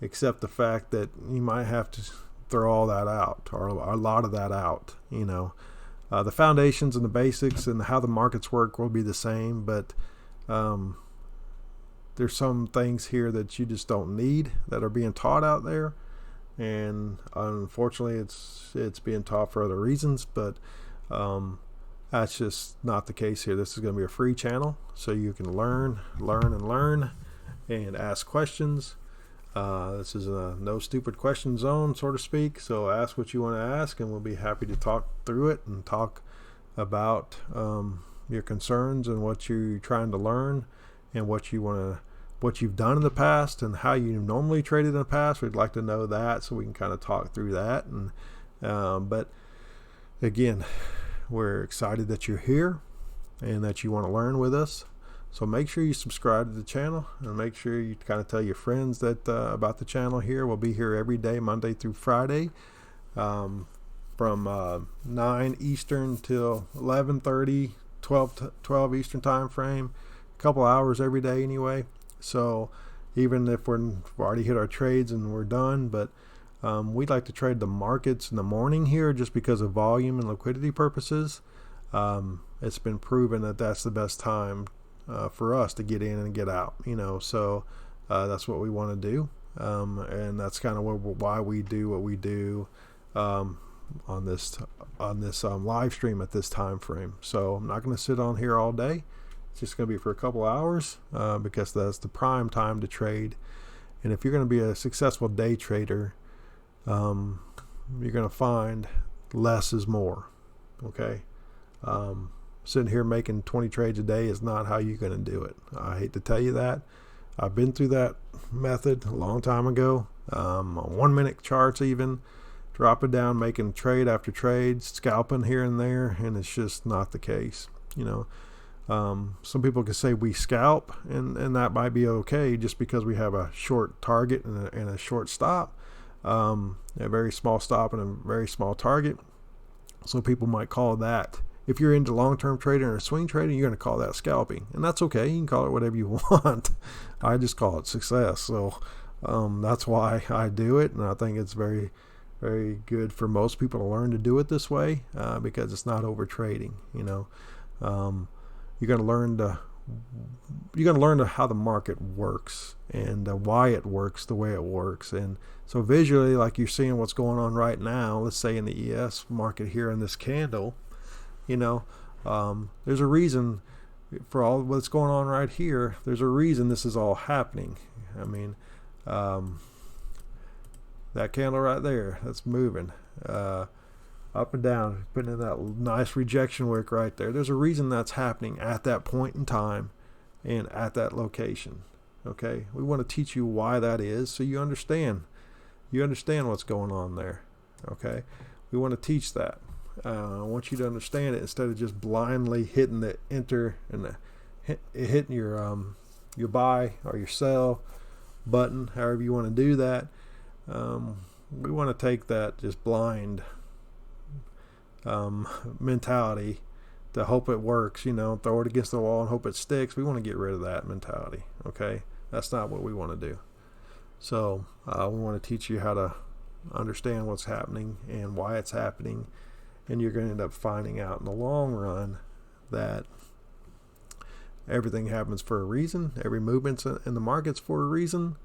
accept the fact that you might have to throw all that out, or a lot of that out. The foundations and the basics and how the markets work will be the same, but there's some things here that you just don't need that are being taught out there, and unfortunately it's being taught for other reasons, but that's just not the case here. This is going to be a free channel, so you can learn and ask questions. This is a no stupid question zone, so to speak. So ask what you want to ask, and we'll be happy to talk through it and talk about your concerns and what you're trying to learn, and what you've done in the past and how you normally traded in the past. We'd like to know that, so we can kind of talk through that. And but again, we're excited that you're here and that you want to learn with us. So make sure you subscribe to the channel, and make sure you kind of tell your friends that about the channel here. We'll be here every day, Monday through Friday, from 9 Eastern till 11:30, 12 Eastern time frame. A couple hours every day anyway. So even if we've already hit our trades and we're done, but we'd like to trade the markets in the morning here just because of volume and liquidity purposes. It's been proven that that's the best time for us to get in and get out, so that's what we want to do, and that's kind of why we do what we do on this live stream at this time frame. So I'm not going to sit on here all day. It's just going to be for a couple hours because that's the prime time to trade. And if you're going to be a successful day trader, you're going to find less is more, okay. Sitting here making 20 trades a day is not how you're going to do it. I hate to tell you that. I've been through that method a long time ago, on 1 minute charts even, dropping down, making trade after trade, scalping here and there, and it's just not the case. Some people can say we scalp, and that might be okay just because we have a short target and a short stop, a very small stop and a very small target. So people might call that, if you're into long-term trading or swing trading, you're going to call that scalping, and that's okay. You can call it whatever you want. I just call it success. So that's why I do it, and I think it's very, very good for most people to learn to do it this way, because it's not over trading. You're going to learn how the market works and why it works the way it works. And so visually, like you're seeing what's going on right now, let's say in the ES market here in this candle, there's a reason for all what's going on right here. There's a reason this is all happening. I mean, that candle right there, that's moving up and down, putting in that nice rejection wick right there. There's a reason that's happening at that point in time and at that location. Okay, we want to teach you why that is, so you understand what's going on there. Okay, we want to teach that. I want you to understand it instead of just blindly hitting the enter and hitting your buy or your sell button, however you want to do that. We want to take that just blind mentality to hope it works, throw it against the wall and hope it sticks. We want to get rid of that mentality. Okay, that's not what we want to do. So we want to teach you how to understand what's happening and why it's happening, and you're going to end up finding out in the long run that everything happens for a reason. Every movement in the market's for a reason,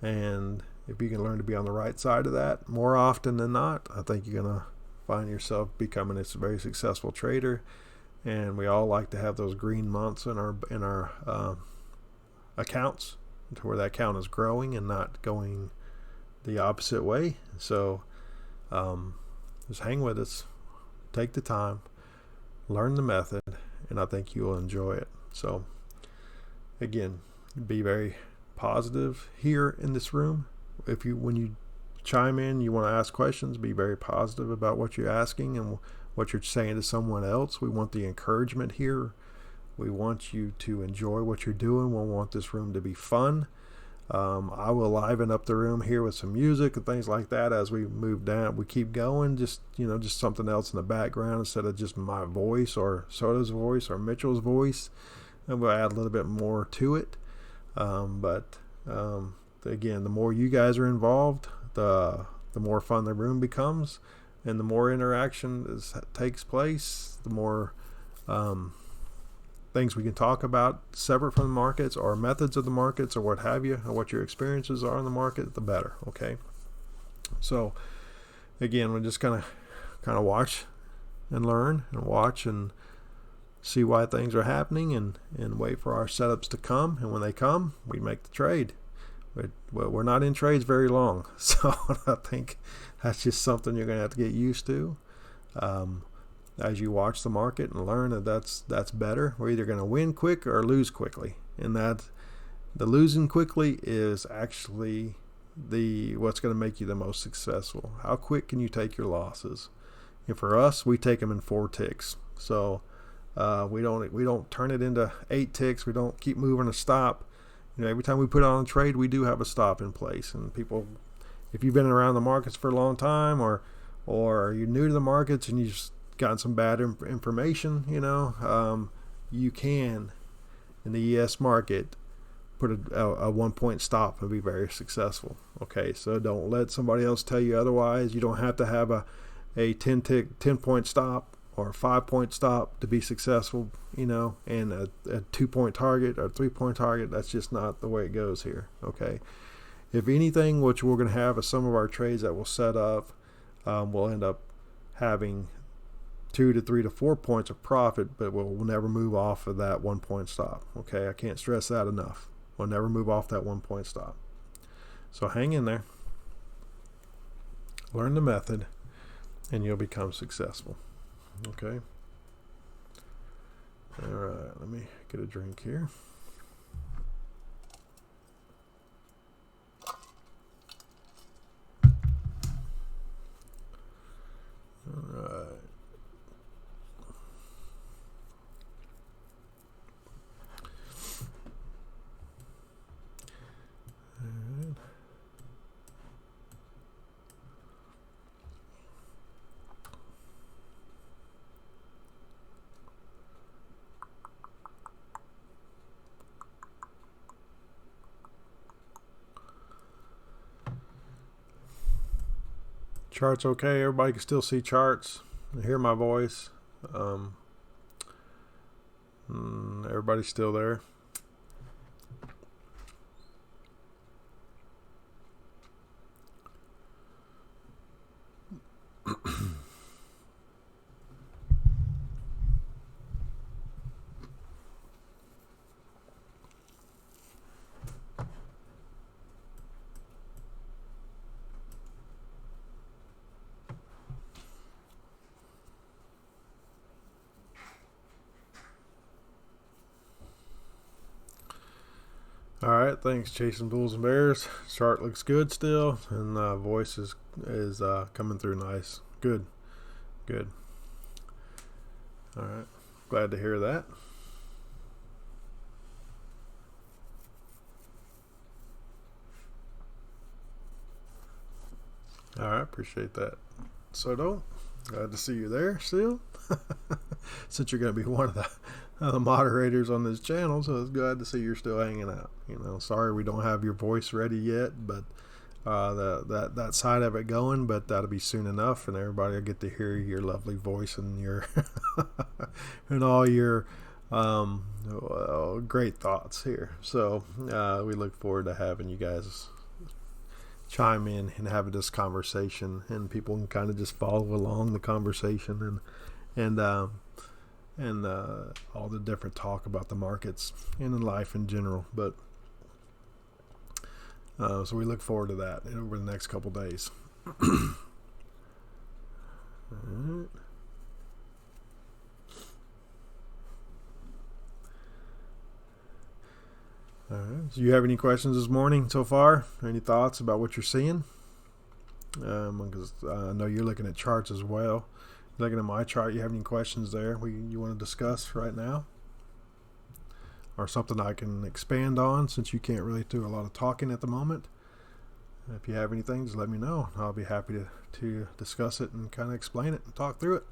and if you can learn to be on the right side of that more often than not, I think you're going to find yourself becoming a very successful trader. And we all like to have those green months in our accounts, to where that account is growing and not going the opposite way. So just hang with us, take the time, learn the method, and I think you will enjoy it. So again, be very positive here in this room. When you chime in, you want to ask questions, be very positive about what you're asking and what you're saying to someone else. We want the encouragement here. We want you to enjoy what you're doing. We want this room to be fun. I will liven up the room here with some music and things like that as we move down. We keep going, just something else in the background instead of just my voice or Soda's voice or Mitchell's voice. And we'll add a little bit more to it. But again, the more you guys are involved, the more fun the room becomes, and the more interaction takes place, the more things we can talk about separate from the markets or methods of the markets or what have you, or what your experiences are in the market, the better. Okay, so again, we're just kind of watch and learn and watch and see why things are happening, and wait for our setups to come, and when they come, we make the trade. We're not in trades very long, so I think that's just something you're going to have to get used to as you watch the market and learn that's better. We're either going to win quick or lose quickly, and that the losing quickly is actually what's going to make you the most successful. How quick can you take your losses? And for us, we take them in 4 ticks. So we don't turn it into 8 ticks. We don't keep moving a stop. Every time we put on a trade, we do have a stop in place. And people, if you've been around the markets for a long time, or you're new to the markets and you've just gotten some bad information, you can, in the ES market, put a 1-point stop and be very successful. Okay, so don't let somebody else tell you otherwise. You don't have to have a 10-point stop or a 5-point stop to be successful, and a 2-point target or a 3-point target. That's just not the way it goes here. Okay, if anything, which we're going to have is some of our trades that we'll set up, we'll end up having 2 to 3 to 4 points of profit, but we'll never move off of that 1-point stop. Okay, I can't stress that enough. We'll never move off that 1-point stop. So hang in there, learn the method, and you'll become successful. Okay. All right, let me get a drink here. Charts okay. Everybody can still see charts, hear my voice. Everybody's still there. All right, thanks. Chasing Bulls and Bears. Chart looks good still, and voice is coming through nice. Good. All right, glad to hear that. All right, appreciate that. Soto, glad to see you there still. Since you're going to be one of the moderators on this channel, so it's glad to see you're still hanging out. Sorry we don't have your voice ready yet, but that side of it going, but that'll be soon enough, and everybody will get to hear your lovely voice and your and all your great thoughts here. So we look forward to having you guys chime in and have this conversation, and people can kind of just follow along the conversation and all the different talk about the markets and in life in general. But so we look forward to that over the next couple days. All right. All right. Do you have any questions this morning so far? Any thoughts about what you're seeing? Because I know you're looking at charts as well. Looking at my chart, you have any questions there you want to discuss right now? Or something I can expand on, since you can't really do a lot of talking at the moment. If you have anything, just let me know. I'll be happy to discuss it and kind of explain it and talk through it.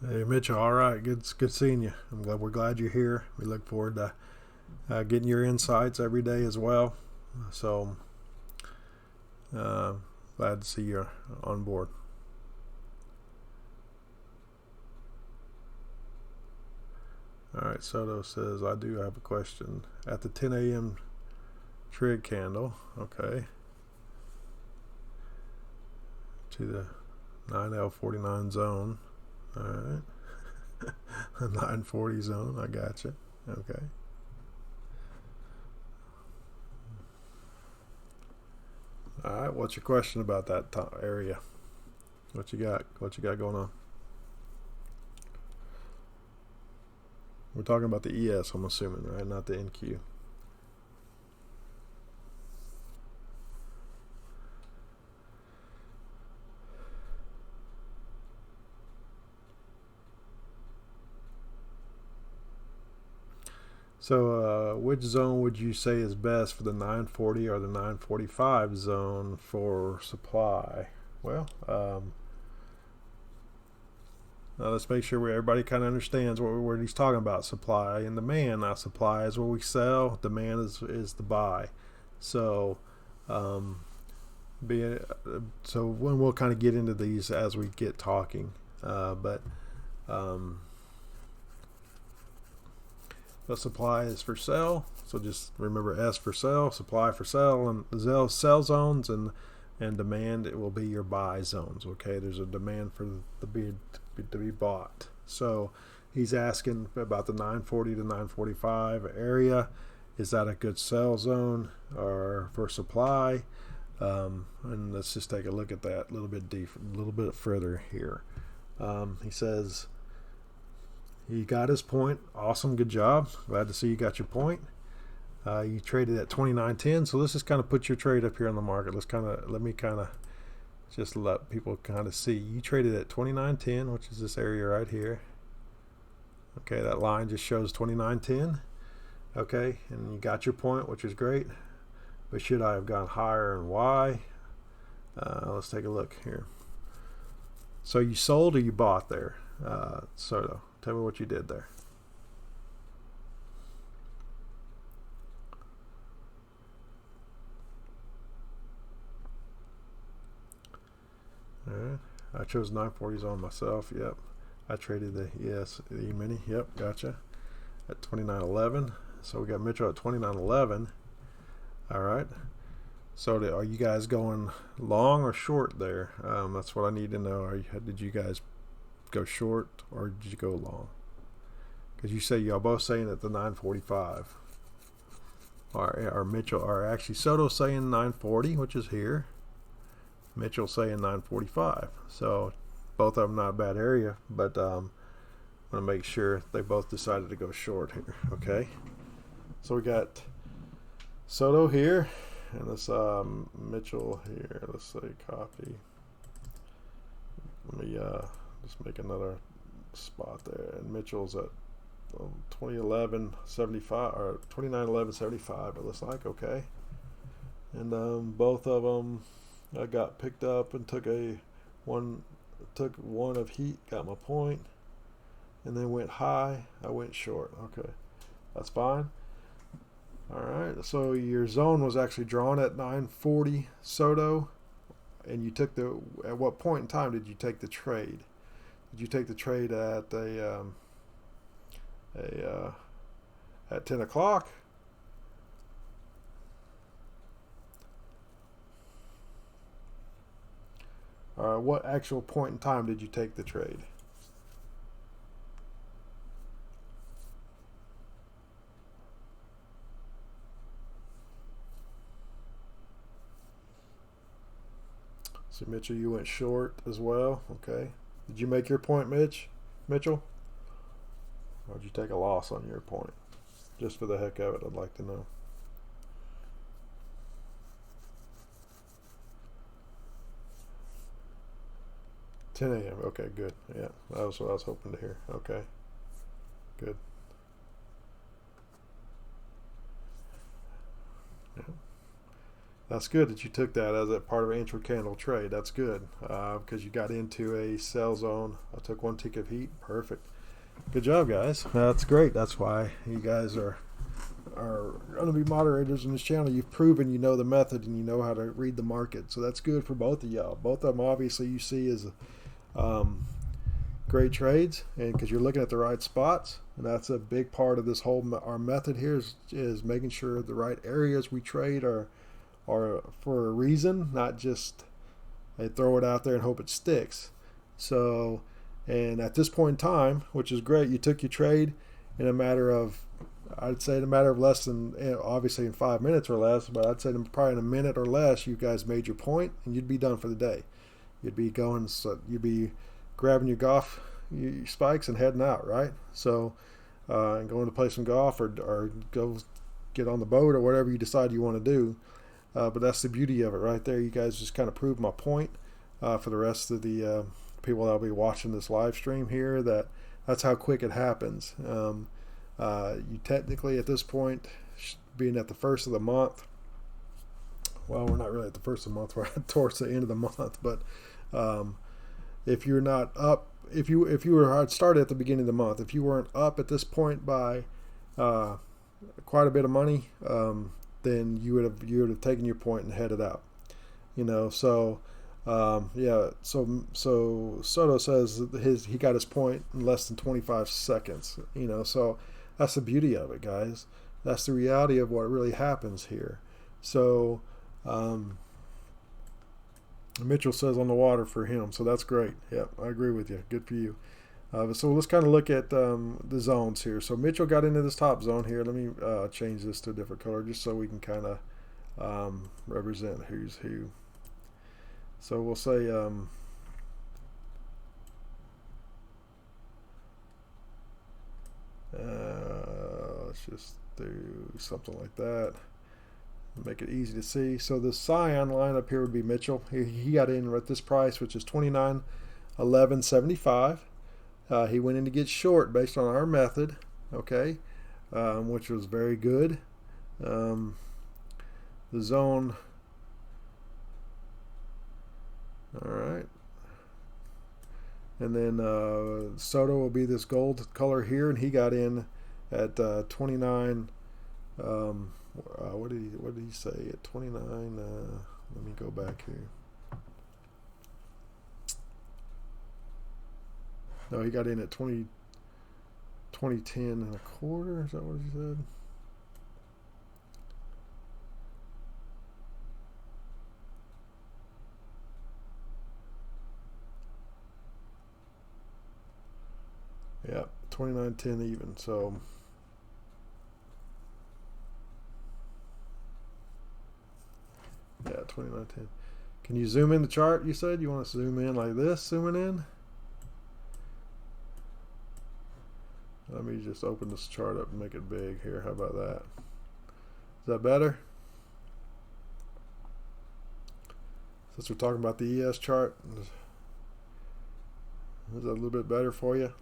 Hey Mitchell, all right, good seeing you. We're glad you're here. We look forward to getting your insights every day as well. So glad to see you on board. All right, Soto says, I do have a question. At the 10 a.m. trig candle, okay, to the 9L49 zone. All right. The 940 zone. I gotcha. Okay. All right. What's your question about that area? What you got? What you got going on? We're talking about the ES, I'm assuming, right? Not the NQ. So which zone would you say is best for the 940 or the 945 zone for supply? Well, now let's make sure everybody kind of understands what he's talking about. Supply and demand. Now, supply is what we sell. Demand is the buy. So, so when we'll kind of get into these as we get talking, but the supply is for sell. So just remember S for sell, supply for sell, and the sell zones, and demand, it will be your buy zones. Okay, there's a demand for the bid to be bought. So he's asking about the 940 to 945 area. Is that a good sell zone or for supply? And let's just take a look at that a little bit further here. He says he got his point. Awesome, good job. Glad to see you got your point. You traded at 29.10, so let's just kind of put your trade up here on the market. Let me just let people kind of see. You traded at 29.10, which is this area right here. Okay, that line just shows 29.10. Okay, and you got your point, which is great. But should I have gone higher, and why? Let's take a look here. So you sold or you bought there? Soto, tell me what you did there. All right, I chose 940s on myself. Yep, I traded the E-mini. Yep, gotcha. At 29.11. So we got Mitchell at 29.11. All right. So are you guys going long or short there? That's what I need to know. Did you guys go short or did you go long? Because you say y'all both saying at the 945. Or Mitchell, or actually Soto saying 940, which is here. Mitchell saying 945. So both of them not a bad area, but I want to make sure they both decided to go short here. Okay. So we got Soto here. And this Mitchell here, let's say copy. Let me just make another spot there. And Mitchell's at 2011.75 or 29.11.75. It looks like okay. And both of them I got picked up and took one of heat, got my point, and then went high. I went short. Okay, that's fine. All right, so your zone was actually drawn at 940 Soto, and you took at what point in time did you take the trade? Did you take the trade at at 10 o'clock? What actual point in time did you take the trade? So Mitchell, you went short as well. Okay. Did you make your point, Mitchell? Or did you take a loss on your point? Just for the heck of it, I'd like to know. $10 a.m. Okay, good. Yeah, that was what I was hoping to hear. Okay, good. Yeah. That's good that you took that as a part of an intra-candle trade. That's good because you got into a sell zone. I took one tick of heat. Perfect. Good job, guys. That's great. That's why you guys are going to be moderators in this channel. You've proven you know the method and you know how to read the market. So that's good for both of y'all. Both of them obviously you see as great trades, and because you're looking at the right spots, and that's a big part of this whole our method here is making sure the right areas we trade are for a reason, not just they throw it out there and hope it sticks. So, and at this point in time, which is great, you took your trade in a matter of, I'd say in a matter of less than, obviously in 5 minutes or less, but I'd say probably in a minute or less, you guys made your point and you'd be done for the day. You'd be going, so you'd be grabbing your golf your spikes and heading out, right? So, and going to play some golf or go get on the boat or whatever you decide you want to do. But that's the beauty of it right there. You guys just kind of proved my point for the rest of the people that will be watching this live stream here, that's how quick it happens. You technically at this point, being at the first of the month, well, we're not really at the first of the month, we're towards the end of the month, but if you're not up, if you were I'd started at the beginning of the month, if you weren't up at this point by quite a bit of money, then you would have taken your point and headed out. So yeah, so Soto says he got his point in less than 25 seconds. So that's the beauty of it, guys. That's the reality of what really happens here. So Mitchell says on the water for him, so that's great. Yep, I agree with you. Good for you. So let's kind of look at the zones here. So Mitchell got into this top zone here. Let me change this to a different color just so we can kind of represent who's who. So we'll say let's just do something like that. Make it easy to see. So the cyan line up here would be Mitchell. He got in at this price, which is $29.11.75. He went in to get short based on our method, okay, which was very good. The zone, all right. And then Soto will be this gold color here, and he got in at 29. What did he say at 29? Let me go back here. No, he got in at 2010 and a quarter. Is that what he said? Yeah, 29.10 even. So yeah, 29.10. Can you zoom in the chart? You said you want to zoom in like this, zooming in. Let me just open this chart up and make it big here. How about that? Is that better? Since we're talking about the ES chart, is that a little bit better for you?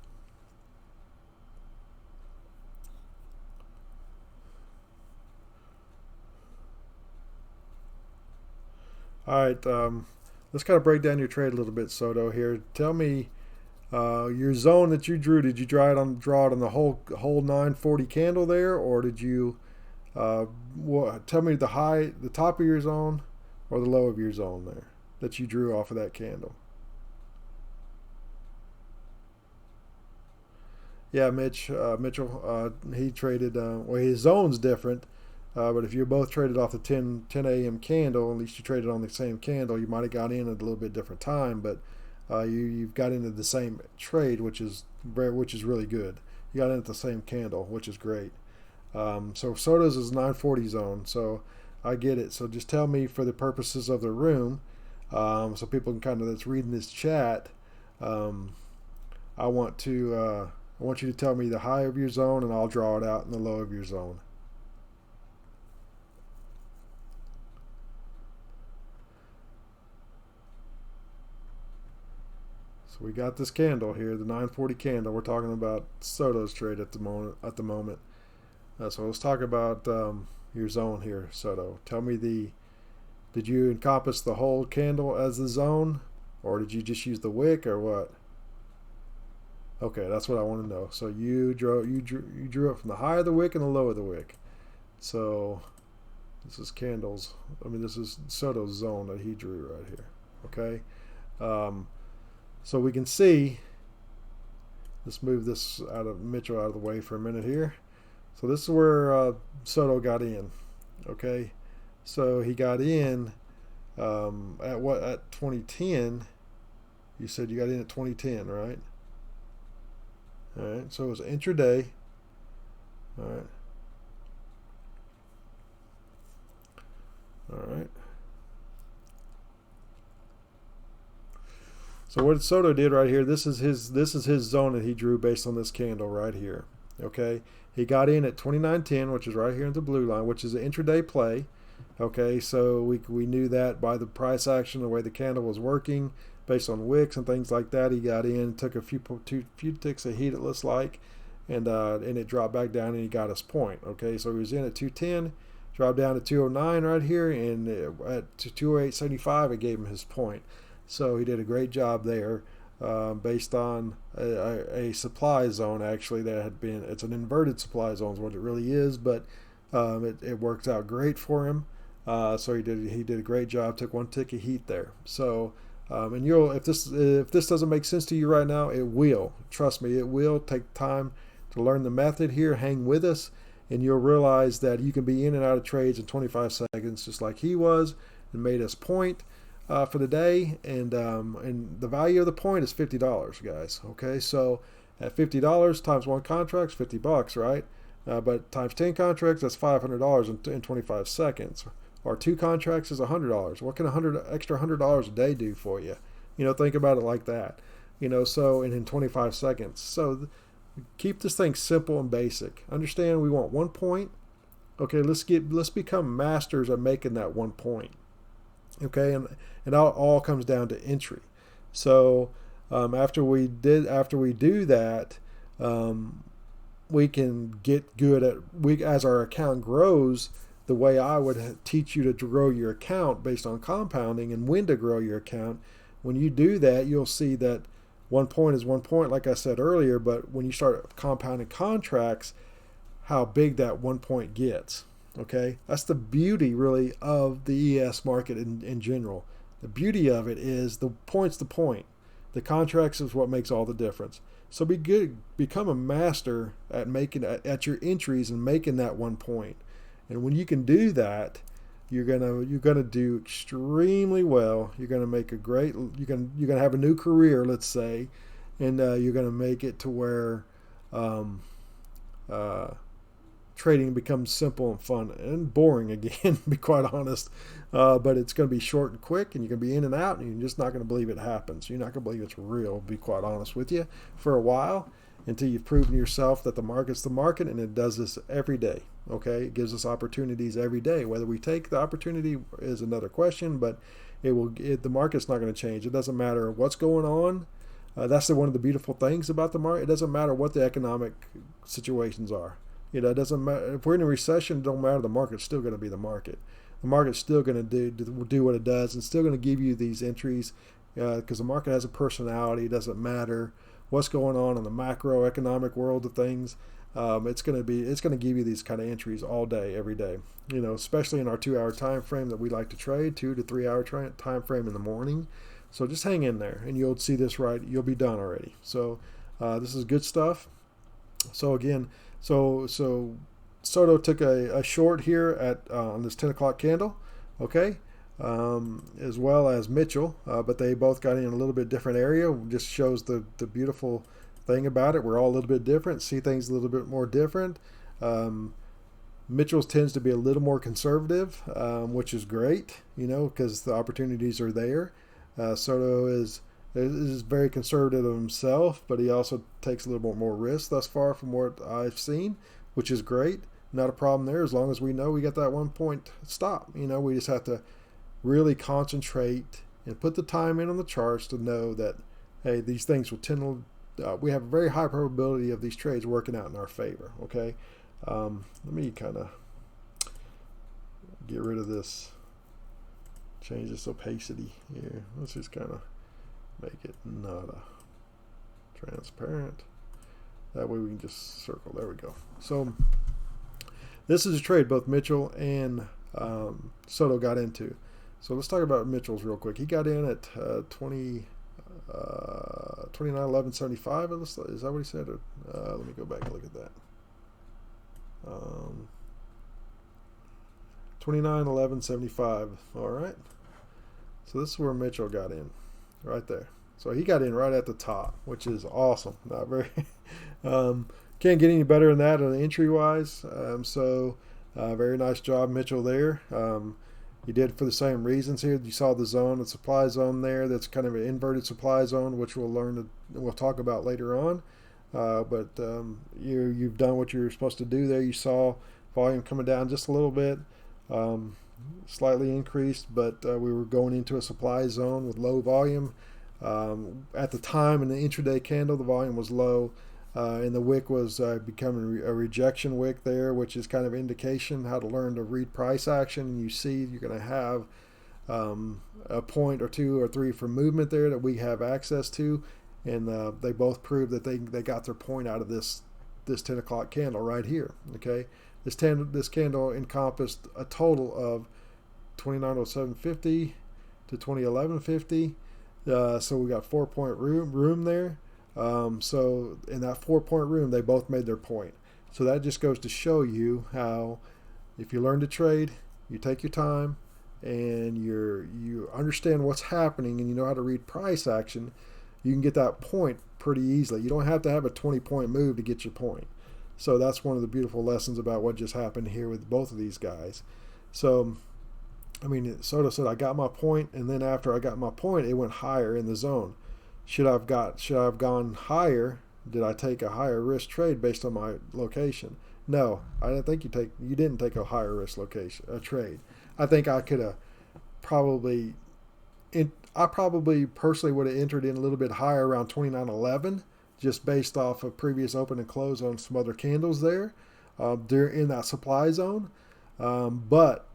All right, let's kind of break down your trade a little bit, Soto. Here, tell me your zone that you drew. Did you draw it on the whole 940 candle there, or did you tell me the top of your zone or the low of your zone there that you drew off of that candle? Yeah, Mitchell. He traded. Well, his zone's different. But if you both traded off the 10 a.m. candle, at least you traded on the same candle, you might have got in at a little bit different time, but you've got into the same trade, which is really good. You got in at the same candle, which is great. So Soto's is 940 zone, so I get it. So just tell me, for the purposes of the room, so people can kind of, that's reading this chat, I want you to tell me the high of your zone, and I'll draw it out in the low of your zone. So we got this candle here, the 940 candle. We're talking about Soto's trade at the moment. So let's talk about your zone here, Soto. Tell me did you encompass the whole candle as the zone, or did you just use the wick, or what? Okay, that's what I want to know. So you drew it from the high of the wick and the low of the wick. So this is candles. This is Soto's zone that he drew right here. Okay. So we can see, let's move this Mitchell out of the way for a minute here. So this is where Soto got in. Okay. So he got in at 2010. You said you got in at 2010, right? All right. So it was intraday. All right. All right. So what Soto did right here, this is his zone that he drew based on this candle right here. Okay, he got in at 29.10, which is right here in the blue line, which is an intraday play. Okay, so we knew that by the price action, the way the candle was working, based on wicks and things like that. He got in, took a few ticks of heat, it looks like, and it dropped back down, and he got his point. Okay, so he was in at 210, dropped down to 209 right here, and at 208.75, it gave him his point. So he did a great job there, based on a supply zone, actually, that had been, it's an inverted supply zone is what it really is, but it worked out great for him. So he did a great job, took one tick of heat there. So and if this doesn't make sense to you right now, it will. Trust me, it will. Take time to learn the method here, hang with us, and you'll realize that you can be in and out of trades in 25 seconds, just like he was, and made us point for the day, and the value of the point is $50, guys. Okay, so at $50 times one contract is $50, right? But times 10 contracts, that's $500 in 25 seconds. Or 2 contracts is $100. What can extra $100 a day do for you? Think about it like that. So in 25 seconds. So keep this thing simple and basic. Understand, we want 1 point. Okay, let's become masters at making that 1 point. Okay, and it all comes down to entry. So After we do that, um, we can get good at as our account grows. The way I would teach you to grow your account based on compounding and when to grow your account. When you do that, you'll see that 1 point is 1 point, like I said earlier. But when you start compounding contracts, how big that 1 point gets. Okay, that's the beauty really of the ES market in general. The beauty of it is the point's the point. The contracts is what makes all the difference. So become a master at making at your entries and making that 1 point. And when you can do that, you're gonna do extremely well. You're gonna make a great. You're gonna have a new career, let's say, and you're gonna make it to where um, uh, trading becomes simple and fun and boring again, to be quite honest. But it's going to be short and quick, and you're going to be in and out, and you're just not going to believe it happens. You're not going to believe it's real, to be quite honest with you, for a while until you've proven to yourself that the market's the market, and it does this every day. Okay, it gives us opportunities every day. Whether we take the opportunity is another question, but the market's not going to change. It doesn't matter what's going on. That's one of the beautiful things about the market. It doesn't matter what the economic situations are. It doesn't matter if we're in a recession. It don't matter. The market's still going to be the market. The market's still going to do what it does, and still going to give you these entries because the market has a personality. It doesn't matter what's going on in the macroeconomic world of things. It's going to give you these kind of entries all day, every day. Especially in our 2-hour time frame that we like to trade, 2 to 3 hour time frame in the morning. So just hang in there, and you'll see this right. You'll be done already. So this is good stuff. So again. So Soto took a short here at on this 10 o'clock candle, okay, as well as Mitchell, but they both got in a little bit different area. Just shows the beautiful thing about it. We're all a little bit different, see things a little bit more different. Mitchell's tends to be a little more conservative, which is great, because the opportunities are there. Soto is very conservative of himself, but he also takes a little bit more risk thus far from what I've seen, which is great. Not a problem there as long as we know we got that 1 point stop. We just have to really concentrate and put the time in on the charts to know that, hey, these things will tend to, we have a very high probability of these trades working out in our favor, okay? Let me kind of get rid of this, change this opacity here. Let's just kind of make it not transparent. That way we can just circle. There we go. So this is a trade both Mitchell and Soto got into. So let's talk about Mitchell's real quick. He got in at 29.11.75. Is that what he said? Let me go back and look at that. 29.11.75. All right. So this is where Mitchell got in. Right there. So he got in right at the top, which is awesome. Not very can't get any better than that on the entry wise. Very nice job, Mitchell, there. He did for the same reasons here. You saw the zone, the supply zone there. That's kind of an inverted supply zone, which we'll talk about later on. You've done what you were supposed to do there. You saw volume coming down just a little bit. Slightly increased, but we were going into a supply zone with low volume. At the time in the intraday candle, the volume was low, and the wick was becoming a rejection wick there, which is kind of indication how to learn to read price action. You see you're going to have a point or two or three for movement there that we have access to, and they both proved that they got their point out of this 10 o'clock candle right here, okay? This candle encompassed a total of 29.0750 to 20.1150. So we got 4-point room there. So in that 4-point room, they both made their point. So that just goes to show you how, if you learn to trade, you take your time, and you understand what's happening, and you know how to read price action, you can get that point pretty easily. You don't have to have a 20-point move to get your point. So that's one of the beautiful lessons about what just happened here with both of these guys. So, Soto said, I got my point, and then after I got my point, it went higher in the zone. Should I have gone higher? Did I take a higher risk trade based on my location? No, I didn't think you didn't take a higher risk trade. I think I could have probably I probably personally would have entered in a little bit higher around 29.11, just based off of previous open and close on some other candles there. They're in that supply zone, but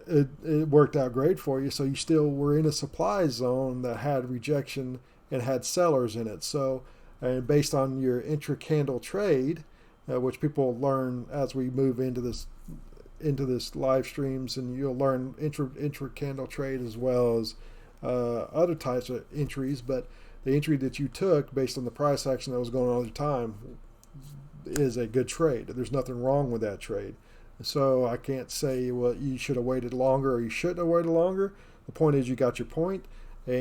it worked out great for you. So you still were in a supply zone that had rejection and had sellers in it. So, and based on your intra-candle trade, which people learn as we move into this live streams, and you'll learn intra-candle trade as well as other types of entries. But the entry that you took based on the price action that was going on at the time is a good trade. There's nothing wrong with that trade. So I can't say, well, you should have waited longer or you shouldn't have waited longer. The point is you got your point, but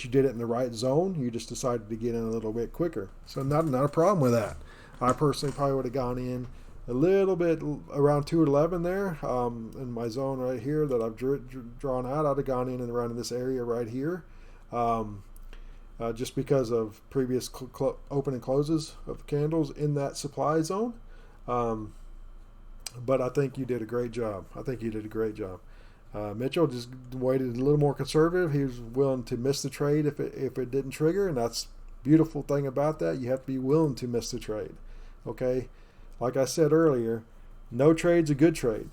you did it in the right zone. You just decided to get in a little bit quicker. So not a problem with that. I personally probably would have gone in a little bit around 211 there in my zone right here that I've drawn out. I'd have gone in and around in this area right here. Just because of previous open and closes of candles in that supply zone. But I think you did a great job. Mitchell just waited a little more conservative. He was willing to miss the trade if it didn't trigger, and that's the beautiful thing about that. You have to be willing to miss the trade. Okay? Like I said earlier, no trade's a good trade.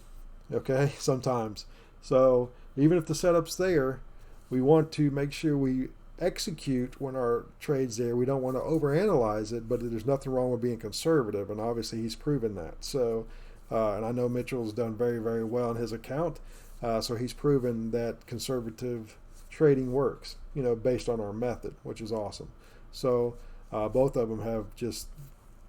Okay? Sometimes. So even if the setup's there, we want to make sure we execute when our trade's there. We don't want to overanalyze it, but there's nothing wrong with being conservative, and obviously he's proven that. So, and I know Mitchell's done very, very well in his account, so he's proven that conservative trading works, based on our method, which is awesome. So both of them have just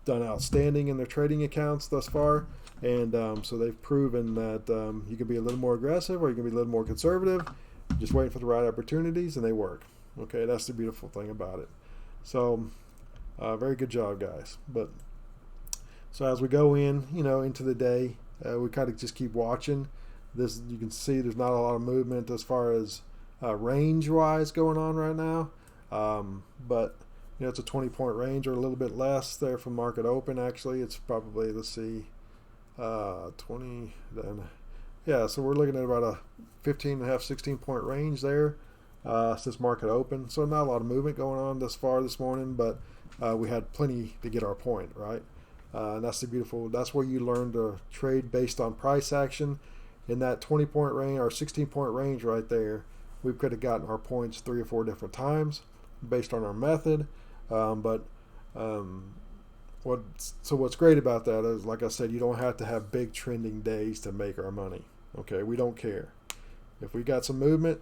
done outstanding in their trading accounts thus far, and so they've proven that you can be a little more aggressive or you can be a little more conservative, just waiting for the right opportunities, and they work. Okay, that's the beautiful thing about it. So, very good job, guys. So as we go in, into the day, we kind of just keep watching. This, you can see there's not a lot of movement as far as range-wise going on right now. But it's a 20-point range or a little bit less there from market open. Actually, it's probably, let's see, 20. Then, yeah. So we're looking at about a 15.5, 16-point range there. Since market open, so not a lot of movement going on thus far this morning, but we had plenty to get our point, right? And that's that's where you learn to trade based on price action. In that 20-point range or 16-point range right there, we could have gotten our points 3 or 4 different times based on our method. What's great about that is, like I said, you don't have to have big trending days to make our money. Okay, we don't care. If we got some movement,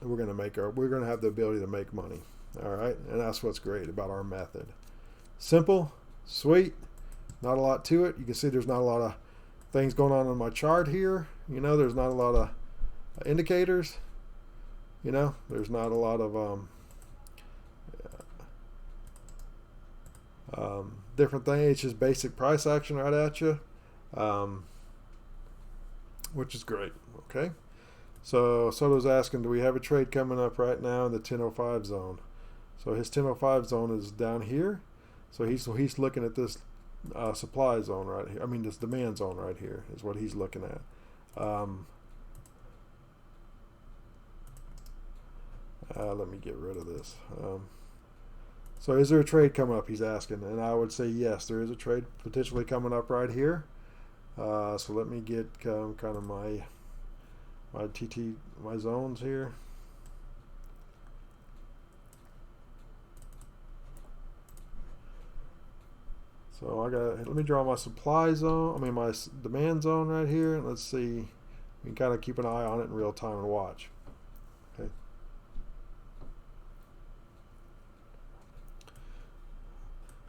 we're going to have the ability to make money. All right, and that's what's great about our method. Simple, sweet, not a lot to it. You can see there's not a lot of things going on my chart here. There's not a lot of indicators. There's not a lot of different things. It's just basic price action right at you, which is great. Okay. So Soto's asking, do we have a trade coming up right now in the 1005 zone? So his 1005 zone is down here. So he's looking at this supply zone right here. I mean, this demand zone right here is what he's looking at. Let me get rid of this. So is there a trade coming up, he's asking. And I would say yes, there is a trade potentially coming up right here. So let me get kind of my zones here. So let me draw my supply zone, my demand zone right here, and let's see, we can kind of keep an eye on it in real time and watch. Okay.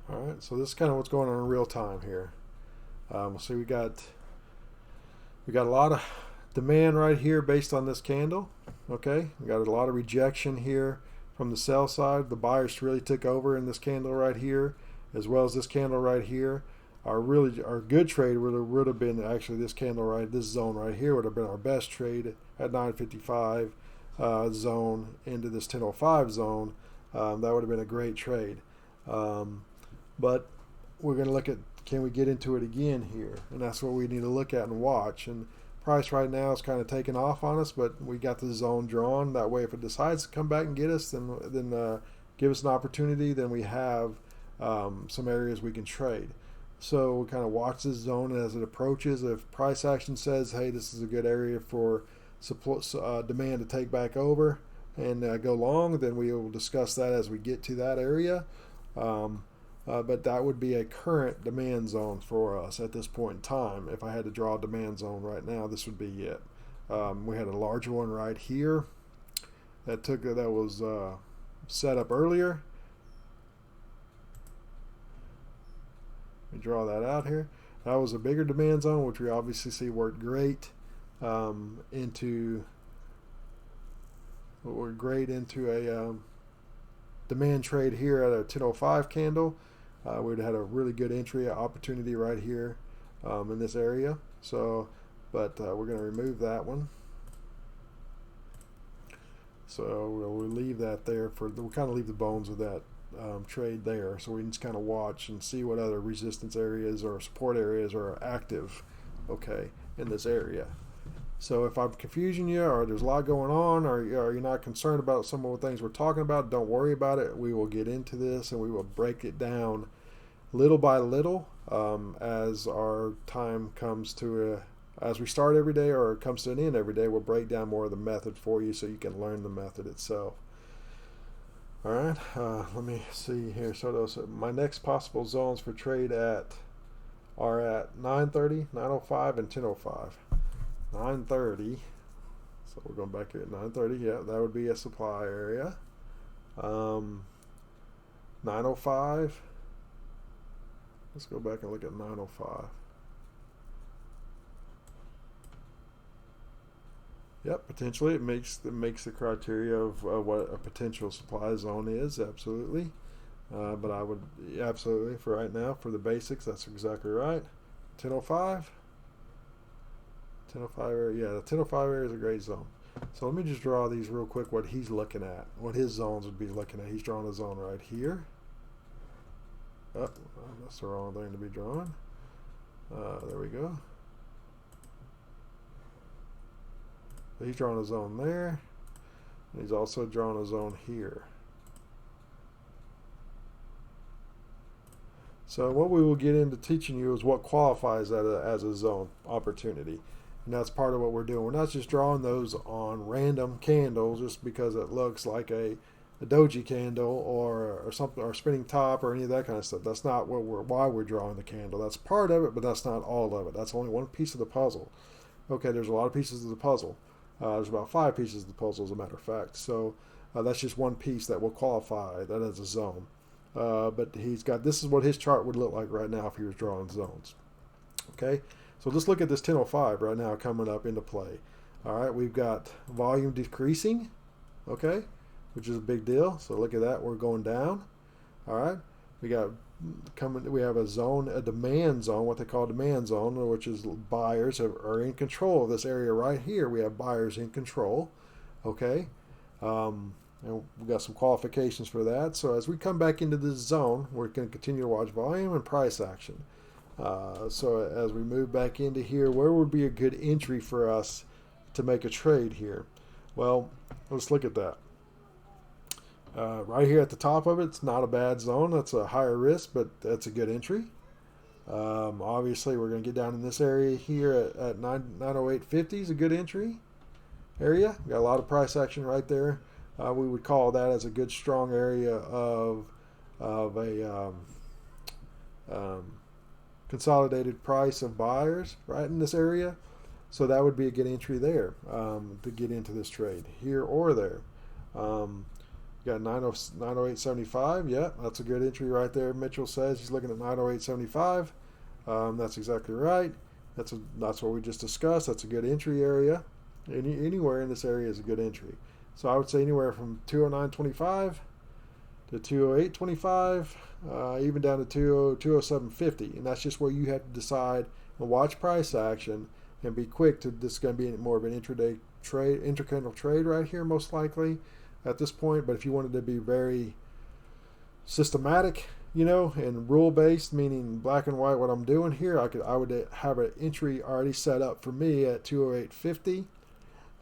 All right, so this is kind of what's going on in real time here. So we got a lot of demand right here based on this candle. Okay, we got a lot of rejection here from the sell side. The buyers really took over in this candle right here, as well as this candle right here. Our good trade would have been actually this candle this zone right here would have been our best trade at 955 zone into this 1005 zone. That would have been a great trade. But we're going to look at, can we get into it again here? And that's what we need to look at and watch. And Price right now is kind of taking off on us, but we got the zone drawn. That way, if it decides to come back and get us, then give us an opportunity. Then we have some areas we can trade. So we kind of watch this zone as it approaches. If price action says, "Hey, this is a good area for demand to take back over and go long," then we will discuss that as we get to that area. But that would be a current demand zone for us at this point in time. If I had to draw a demand zone right now, this would be it. We had a larger one right here that was set up earlier. We draw that out here. That was a bigger demand zone, which we obviously see worked great into a demand trade here at a 10:05 candle. We'd had a really good entry opportunity right here in this area. So, but we're going to remove that one. So we'll leave that there we'll kind of leave the bones of that trade there. So we can just kind of watch and see what other resistance areas or support areas are active, okay, in this area. So if I'm confusing you, or there's a lot going on, or you're not concerned about some of the things we're talking about, don't worry about it. We will get into this and we will break it down little by little as our time comes to as we start every day or it comes to an end every day. We'll break down more of the method for you so you can learn the method itself. All right, let me see here. So my next possible zones for trade are at 9:30, 9:05, and 10:05. 9:30. So we're going back here at 9:30. Yeah, that would be a supply area. 9:05. Let's go back and look at 9:05. Yep, potentially it makes the criteria of what a potential supply zone is. Absolutely, but I would absolutely for right now for the basics. That's exactly right. 10:05. 10:05 area. Yeah, the 10:05 area is a great zone. So let me just draw these real quick. What he's looking at, what his zones would be looking at. He's drawing a zone right here. Oh, that's the wrong thing to be drawn. There we go. So he's drawing a zone there. And he's also drawing a zone here. So what we will get into teaching you is what qualifies that as a zone opportunity. And that's part of what we're doing. We're not just drawing those on random candles just because it looks like a doji candle or something, or spinning top or any of that kind of stuff. That's not why we're drawing the candle. That's part of it, but that's not all of it. That's only one piece of the puzzle. Okay, there's a lot of pieces of the puzzle. There's about 5 pieces of the puzzle, as a matter of fact. So that's just one piece that will qualify that as a zone. But this is what his chart would look like right now if he was drawing zones. Okay, so let's look at this 10:05 right now coming up into play. All right, we've got volume decreasing, okay, which is a big deal. So look at that, we're going down. All right, we have a zone, a demand zone, what they call a demand zone, which is buyers are in control of this area right here. We have buyers in control, okay. And we've got some qualifications for that. So as we come back into this zone, we're going to continue to watch volume and price action. So as we move back into here, where would be a good entry for us to make a trade here? Well, let's look at that. Right here at the top of it's not a bad zone. That's a higher risk, but that's a good entry. Obviously, we're going to get down in this area here at 908.50 is a good entry area. Got a lot of price action right there. We would call that as a good strong area of a consolidated price of buyers right in this area. So that would be a good entry there to get into this trade here or there. Got 908.75. Yeah, that's a good entry right there. Mitchell says he's looking at 908.75. That's exactly right. That's what we just discussed. That's a good entry area. Anywhere in this area is a good entry. So I would say anywhere from 209.25 to 208.25, even down to 207.50, and that's just where you have to decide and watch price action and be quick to. This is going to be more of an intraday trade, intercandle trade right here, most likely at this point. But if you wanted to be very systematic and rule based, meaning black and white, what I'm doing here, I would have an entry already set up for me at 208.50,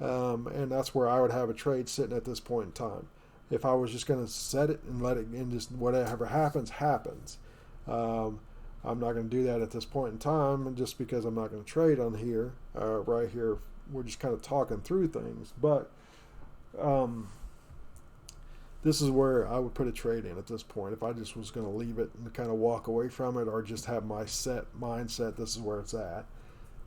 and that's where I would have a trade sitting at this point in time. If I was just going to set it and let it, and just whatever happens, happens. I'm not going to do that at this point in time, just because I'm not going to trade on here. Right here, we're just kind of talking through things, but this is where I would put a trade in at this point. If I just was going to leave it and kind of walk away from it, or just have my set mindset, this is where it's at.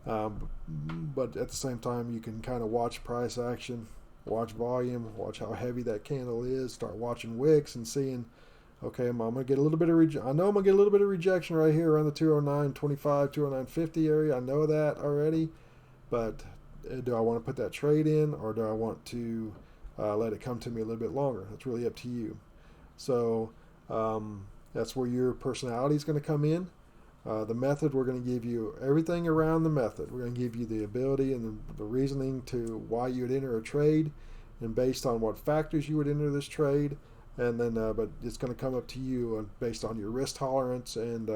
But at the same time, you can kind of watch price action, watch volume, watch how heavy that candle is, start watching wicks and seeing, okay, I'm going to get a little bit of I know I'm going to get a little bit of rejection right here around the 209.25, 209.50 area. I know that already, but do I want to put that trade in, or do I want to let it come to me a little bit longer? That's really up to you. So that's where your personality is going to come in. The method, we're going to give you everything around the method. We're going to give you the ability and the reasoning to why you would enter a trade, and based on what factors you would enter this trade. And then, but it's going to come up to you based on your risk tolerance and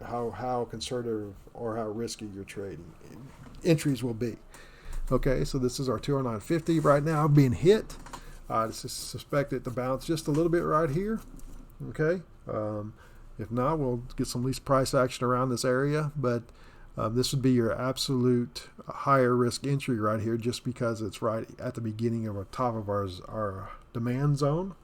how conservative or how risky your trading entries will be. Okay, so this is our 209.50 right now being hit. I just suspect it to bounce just a little bit right here. Okay, if not, we'll get some least price action around this area, but this would be your absolute higher risk entry right here, just because it's right at the beginning of the top of our demand zone.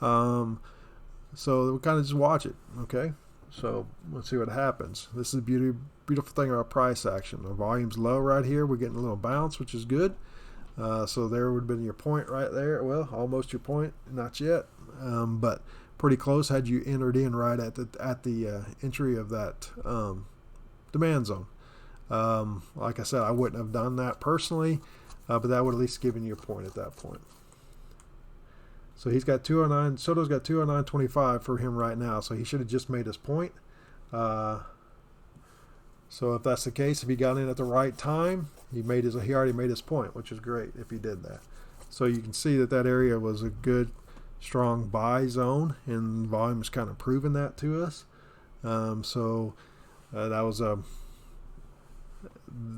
So we kind of just watch it. Okay, so let's see what happens. This is the beautiful thing about price action. The volume's low right here. We're getting a little bounce, which is good. So there would have been your point right there. Well, almost your point, not yet, but pretty close had you entered in right at the entry of that demand zone. Like I said, I wouldn't have done that personally, but that would at least given you a point at that point. So he's got 209. Soto's got 209.25 for him right now, so he should have just made his point. So if that's the case, if he got in at the right time, he already made his point, which is great if he did that. So you can see that area was a good, strong buy zone, and volume is kind of proving that to us. So that was at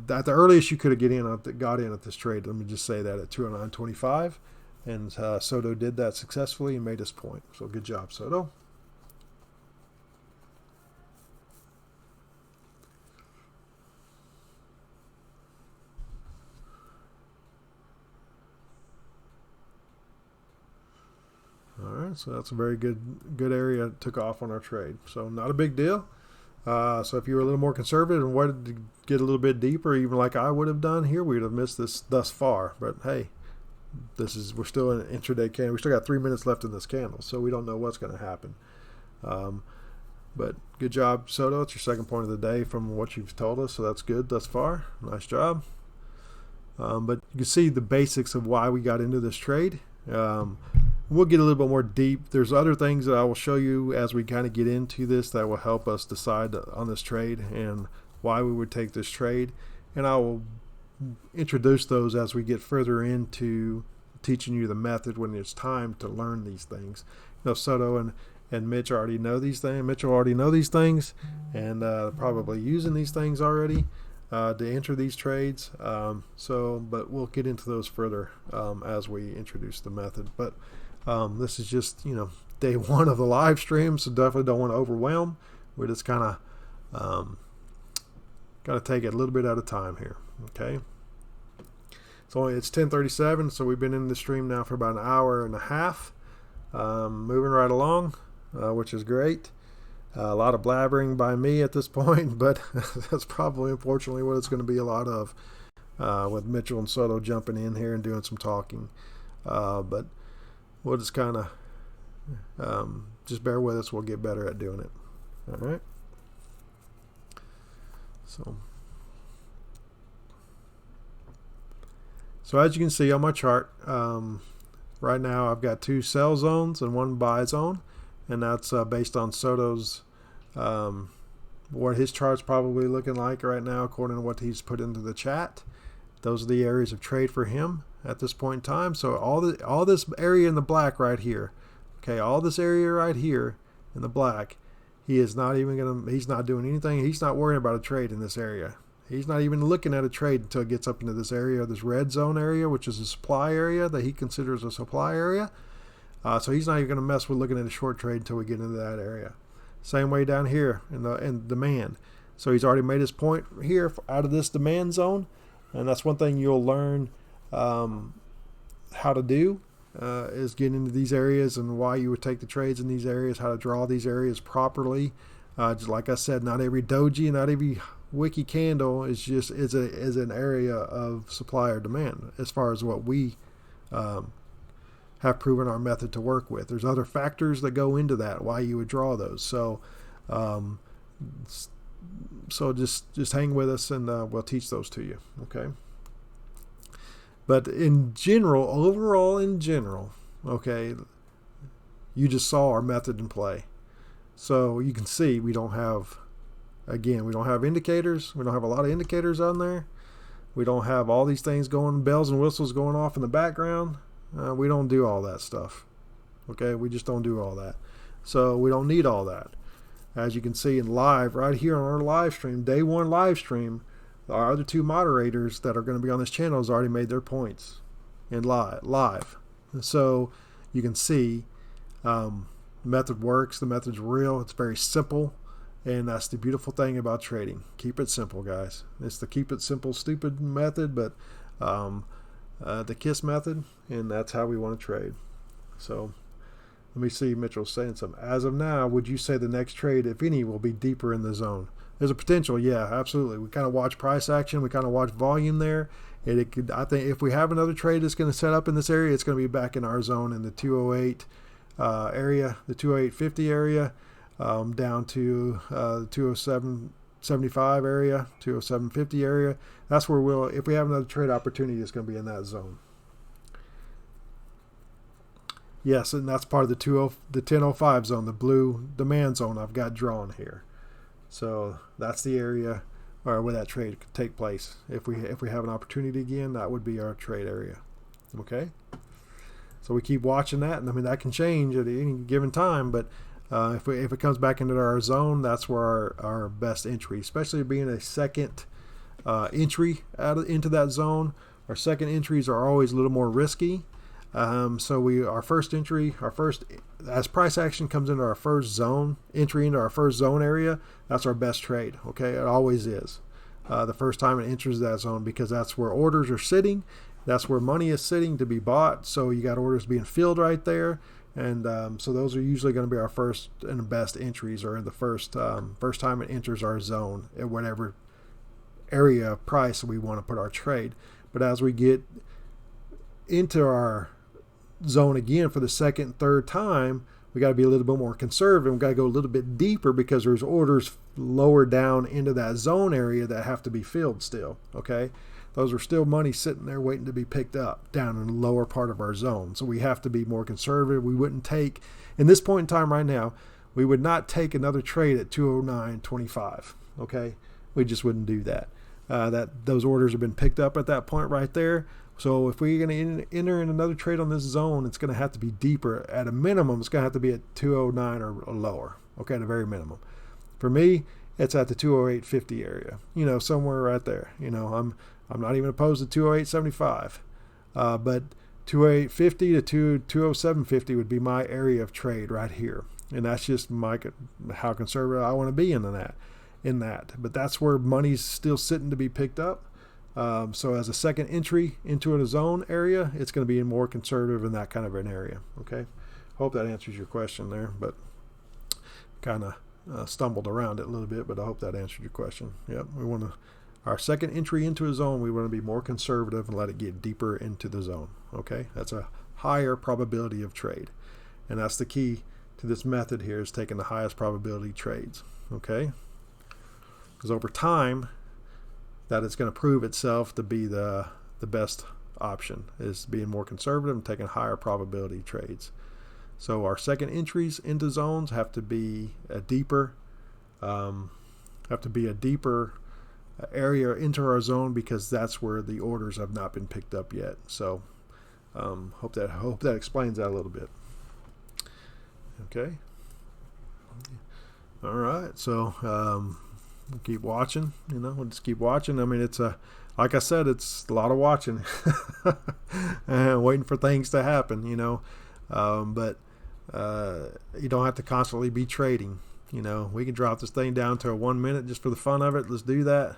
the earliest you could have got in at this trade. Let me just say that at 209.25. And Soto did that successfully and made his point. So good job, Soto. All right, so that's a very good area took off on our trade. So not a big deal. So if you were a little more conservative and wanted to get a little bit deeper, even like I would have done here, we would have missed this thus far. But hey, we're still in an intraday candle. We still got 3 minutes left in this candle, so we don't know what's going to happen. But good job, Soto. It's your second point of the day from what you've told us, so that's good thus far. Nice job. But you can see the basics of why we got into this trade. We'll get a little bit more deep. There's other things that I will show you as we kind of get into this that will help us decide on this trade and why we would take this trade. And I will introduce those as we get further into teaching you the method when it's time to learn these things. Soto and Mitch already know these things. Mitchell already know these things, and probably using these things already to enter these trades. But we'll get into those further as we introduce the method. But this is just day one of the live stream, so definitely don't want to overwhelm. We're just kind of got to take it a little bit at a time here. Okay. It's 10:37, so we've been in the stream now for about an hour and a half. Moving right along, which is great. A lot of blabbering by me at this point, but that's probably, unfortunately, what it's going to be a lot of with Mitchell and Soto jumping in here and doing some talking. But we'll just kind of just bear with us. We'll get better at doing it. All right. So as you can see on my chart, right now I've got 2 sell zones and 1 buy zone, and that's based on Soto's what his chart's probably looking like right now according to what he's put into the chat. Those are the areas of trade for him at this point in time. So all this area in the black right here, Okay, all this area right here in the black, he's not doing anything. He's not worrying about a trade in this area. He's not even looking at a trade until it gets up into this area, this red zone area, which is a supply area that he considers a supply area. So he's not even going to mess with looking at a short trade until we get into that area. Same way down here in demand. So he's already made his point here out of this demand zone, and that's one thing you'll learn how to do is get into these areas and why you would take the trades in these areas, how to draw these areas properly. Just like I said, not every doji, not every wiki candle is an area of supply or demand as far as what we have proven our method to work with. There's other factors that go into that, why you would draw those. So just hang with us and we'll teach those to you. Okay. But overall in general, okay, you just saw our method in play. So you can see we don't have indicators. We don't have a lot of indicators on there. We don't have all these things going, bells and whistles going off in the background. We don't do all that stuff. Okay, we just don't do all that. So we don't need all that. As you can see in live, right here on our live stream, day one live stream, our other two moderators that are going to be on this channel has already made their points in live. So you can see the method works. The method's real. It's very simple. And that's the beautiful thing about trading. Keep it simple, guys. It's the keep it simple, stupid method, but the KISS method, and that's how we want to trade. So let me see, Mitchell's saying something. As of now, would you say the next trade, if any, will be deeper in the zone? There's a potential, yeah, absolutely. We kind of watch price action. We kind of watch volume there. I think if we have another trade that's going to set up in this area, it's going to be back in our zone in the 208 area, the 208.50 area, down to the 207.75 area, 207.50 area. That's where if we have another trade opportunity, it's going to be in that zone. Yes, and that's part of the 10.05 zone, the blue demand zone I've got drawn here. So that's the area where that trade could take place. If we have an opportunity again, that would be our trade area. Okay. So we keep watching that, and I mean that can change at any given time. But if it comes back into our zone, that's where our best entry, especially being a second entry into that zone. Our second entries are always a little more risky. So our first entry, as price action comes into our first zone, entry into our first zone area, that's our best trade. Okay, it always is. The first time it enters that zone, because that's where orders are sitting, that's where money is sitting to be bought. So you got orders being filled right there, and so those are usually going to be our first and best entries, or in the first time it enters our zone at whatever area of price we want to put our trade. But as we get into our zone again for the second, third time, we got to be a little bit more conservative. We got to go a little bit deeper, because there's orders lower down into that zone area that have to be filled still. Okay, those are still money sitting there waiting to be picked up down in the lower part of our zone. So we have to be more conservative. We wouldn't take, in this point in time right now, we would not take another trade at 209.25. Okay, we just wouldn't do that. Those orders have been picked up at that point right there. So if we're going to enter in another trade on this zone, it's going to have to be deeper. At a minimum, it's going to have to be at 209 or lower. Okay, at a very minimum. For me, it's at the 208.50 area. Somewhere right there. I'm not even opposed to 208.75, but 208.50 to 207.50 would be my area of trade right here, and that's just how conservative I want to be in that. But that's where money's still sitting to be picked up. So as a second entry into a zone area, it's going to be more conservative in that kind of an area. Okay, hope that answers your question there, but kind of stumbled around it a little bit, but I hope that answered your question. Yep, our second entry into a zone, we want to be more conservative and let it get deeper into the zone. Okay, that's a higher probability of trade, and that's the key to this method here, is taking the highest probability trades. Okay, because over time, that it's going to prove itself to be the best option, is being more conservative and taking higher probability trades. So our second entries into zones have to be a deeper area into our zone, because that's where the orders have not been picked up yet. So hope that explains that a little bit. Okay. All right. So we'll keep watching. We'll just keep watching. I mean, like I said, it's a lot of watching and waiting for things to happen. But you don't have to constantly be trading. We can drop this thing down to a 1 minute just for the fun of it. Let's do that.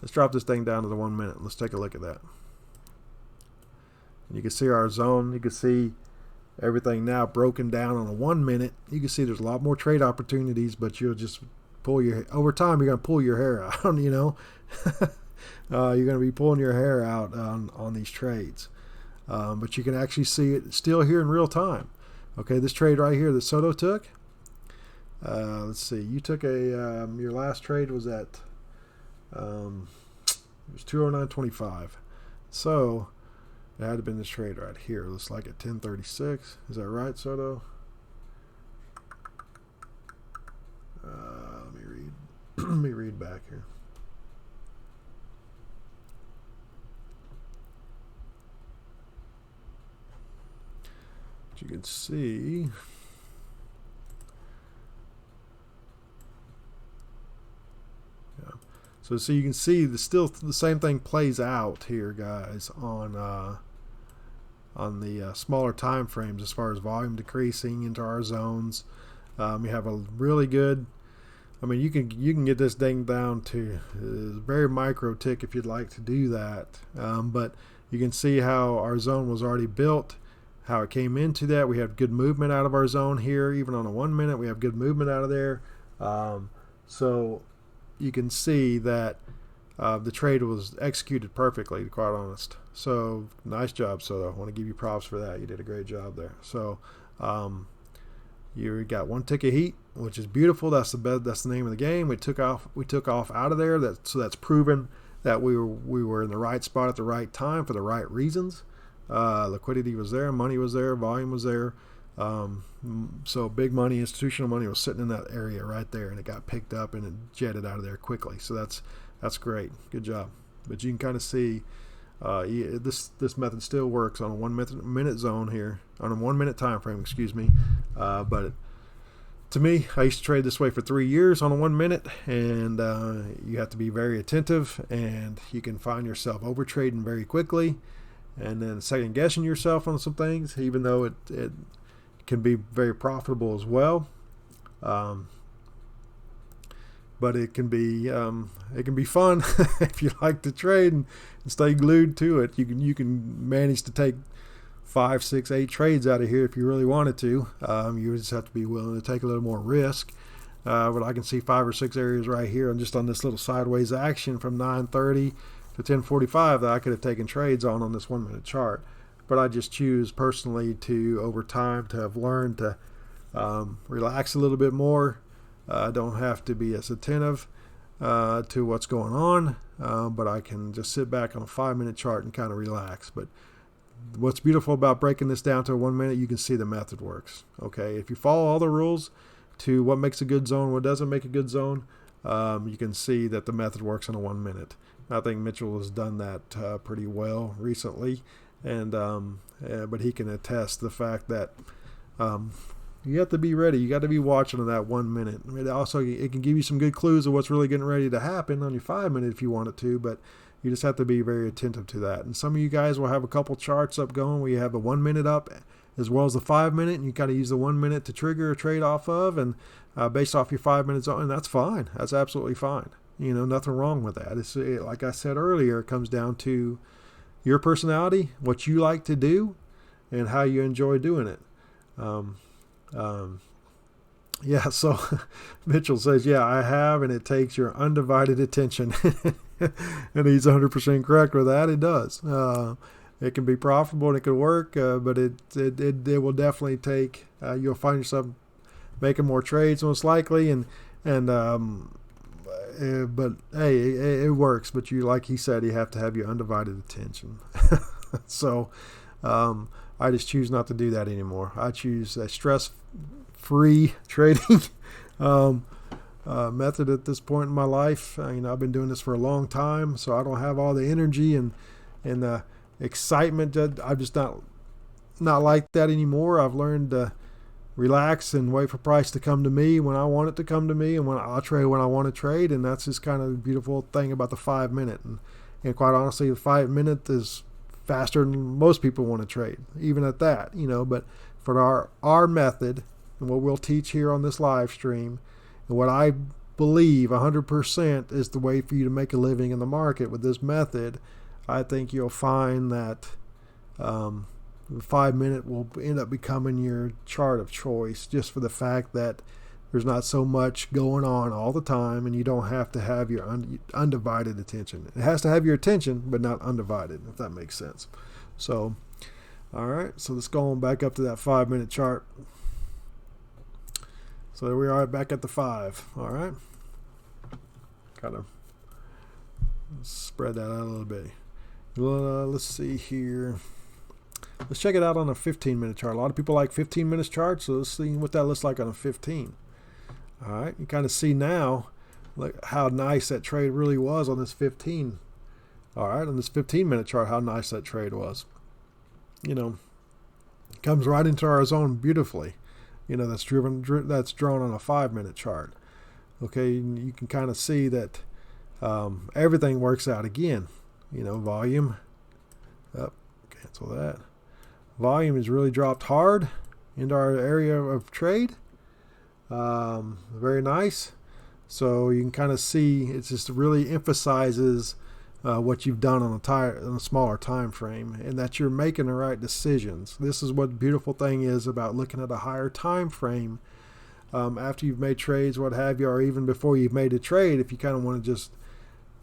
Let's drop this thing down to the 1 minute. Let's take a look at that. And you can see our zone. You can see everything now broken down on a 1 minute. You can see there's a lot more trade opportunities, but you'll just over time, you're going to pull your hair out, you're going to be pulling your hair out on these trades. But you can actually see it still here in real time. Okay, this trade right here that Soto took. Let's see. You took your last trade was at it was 209.25. So it had to have been this trade right here. Looks like at 10:36. Is that right, Soto? Let me read. Let me read back here. But you can see. So you can see still the same thing plays out here, guys, on the smaller time frames as far as volume decreasing into our zones. You have a really good. I mean, you can get this thing down to a very micro tick if you'd like to do that. But you can see how our zone was already built, how it came into that. We have good movement out of our zone here, even on a 1 minute. We have good movement out of there. So you can see that the trade was executed perfectly, to be quite honest. So nice job, Soto. I want to give you props for that. You did a great job there. So you got 1 tick of heat, which is beautiful. That's the name of the game. We took off out of there. So that's proven that we were in the right spot at the right time for the right reasons. Liquidity was there, money was there, volume was there. So big money, institutional money was sitting in that area right there, and it got picked up and it jetted out of there quickly. So that's great. Good job. But you can kind of see this method still works on a 1 minute zone here, on a 1 minute time frame, excuse me. But to me, I used to trade this way for 3 years on a 1 minute, and you have to be very attentive, and you can find yourself over trading very quickly, and then second guessing yourself on some things, even though it can be very profitable as well. But it can be fun if you like to trade and stay glued to it. You can manage to take 5, 6, 8 trades out of here if you really wanted to. You just have to be willing to take a little more risk. But I can see 5 or 6 areas right here, and just on this little sideways action from 9:30 to 10:45 that I could have taken trades on this 1 minute chart. But I just choose personally to, over time, to have learned to relax a little bit more. I don't have to be as attentive to what's going on, but I can just sit back on a 5 minute chart and kind of relax. But what's beautiful about breaking this down to a 1 minute, you can see the method works. Okay, if you follow all the rules to what makes a good zone, what doesn't make a good zone, you can see that the method works in a 1 minute. I think Mitchell has done that pretty well recently. And but he can attest the fact that you have to be ready. You got to be watching on that 1 minute. It can give you some good clues of what's really getting ready to happen on your 5 minute if you want it to, but you just have to be very attentive to that. And some of you guys will have a couple charts up going where you have a 1 minute up as well as the 5 minute, and you kind of use the 1 minute to trigger a trade off of, and based off your 5 minutes on, and that's fine. That's absolutely fine. Nothing wrong with that. Like I said earlier, it comes down to your personality, what you like to do, and how you enjoy doing it. Yeah, so Mitchell says, yeah, I have, and it takes your undivided attention. And he's 100% correct with that. It does. It can be profitable and it can work, but it will definitely take, you'll find yourself making more trades most likely, but hey, it works. But like he said, you have to have your undivided attention. So I just choose not to do that anymore. I choose a stress-free trading method at this point in my life. I've been doing this for a long time, so I don't have all the energy and excitement. I'm just not like that anymore. I've learned to relax and wait for price to come to me when I want it to come to me, and when I'll trade when I want to trade. And that's just kind of the beautiful thing about the 5 minute. And quite honestly, the 5 minute is faster than most people want to trade, even at that, but for our method and what we'll teach here on this live stream, and what I believe 100% is the way for you to make a living in the market with this method, I think you'll find that the 5 minute will end up becoming your chart of choice, just for the fact that there's not so much going on all the time, and you don't have to have your undivided attention. It has to have your attention, but not undivided, if that makes sense. So, all right, so let's go on back up to that 5 minute chart. So there we are back at the 5. All right, kind of spread that out a little bit. Let's see here. Let's check it out on a 15 minute chart. A lot of people like 15 minutes charts, so let's see what that looks like on a 15. All right, you kind of see now how nice that trade really was on this 15. All right, on this 15 minute chart, how nice that trade was. Comes right into our zone beautifully. That's drawn on a 5 minute chart. Okay, you can kind of see that everything works out again. Volume. Cancel that. Volume has really dropped hard into our area of trade. Very nice. So you can kind of see it just really emphasizes what you've done on a smaller time frame, and that you're making the right decisions. This is what the beautiful thing is about looking at a higher time frame after you've made trades, what have you, or even before you've made a trade. If you kind of want to just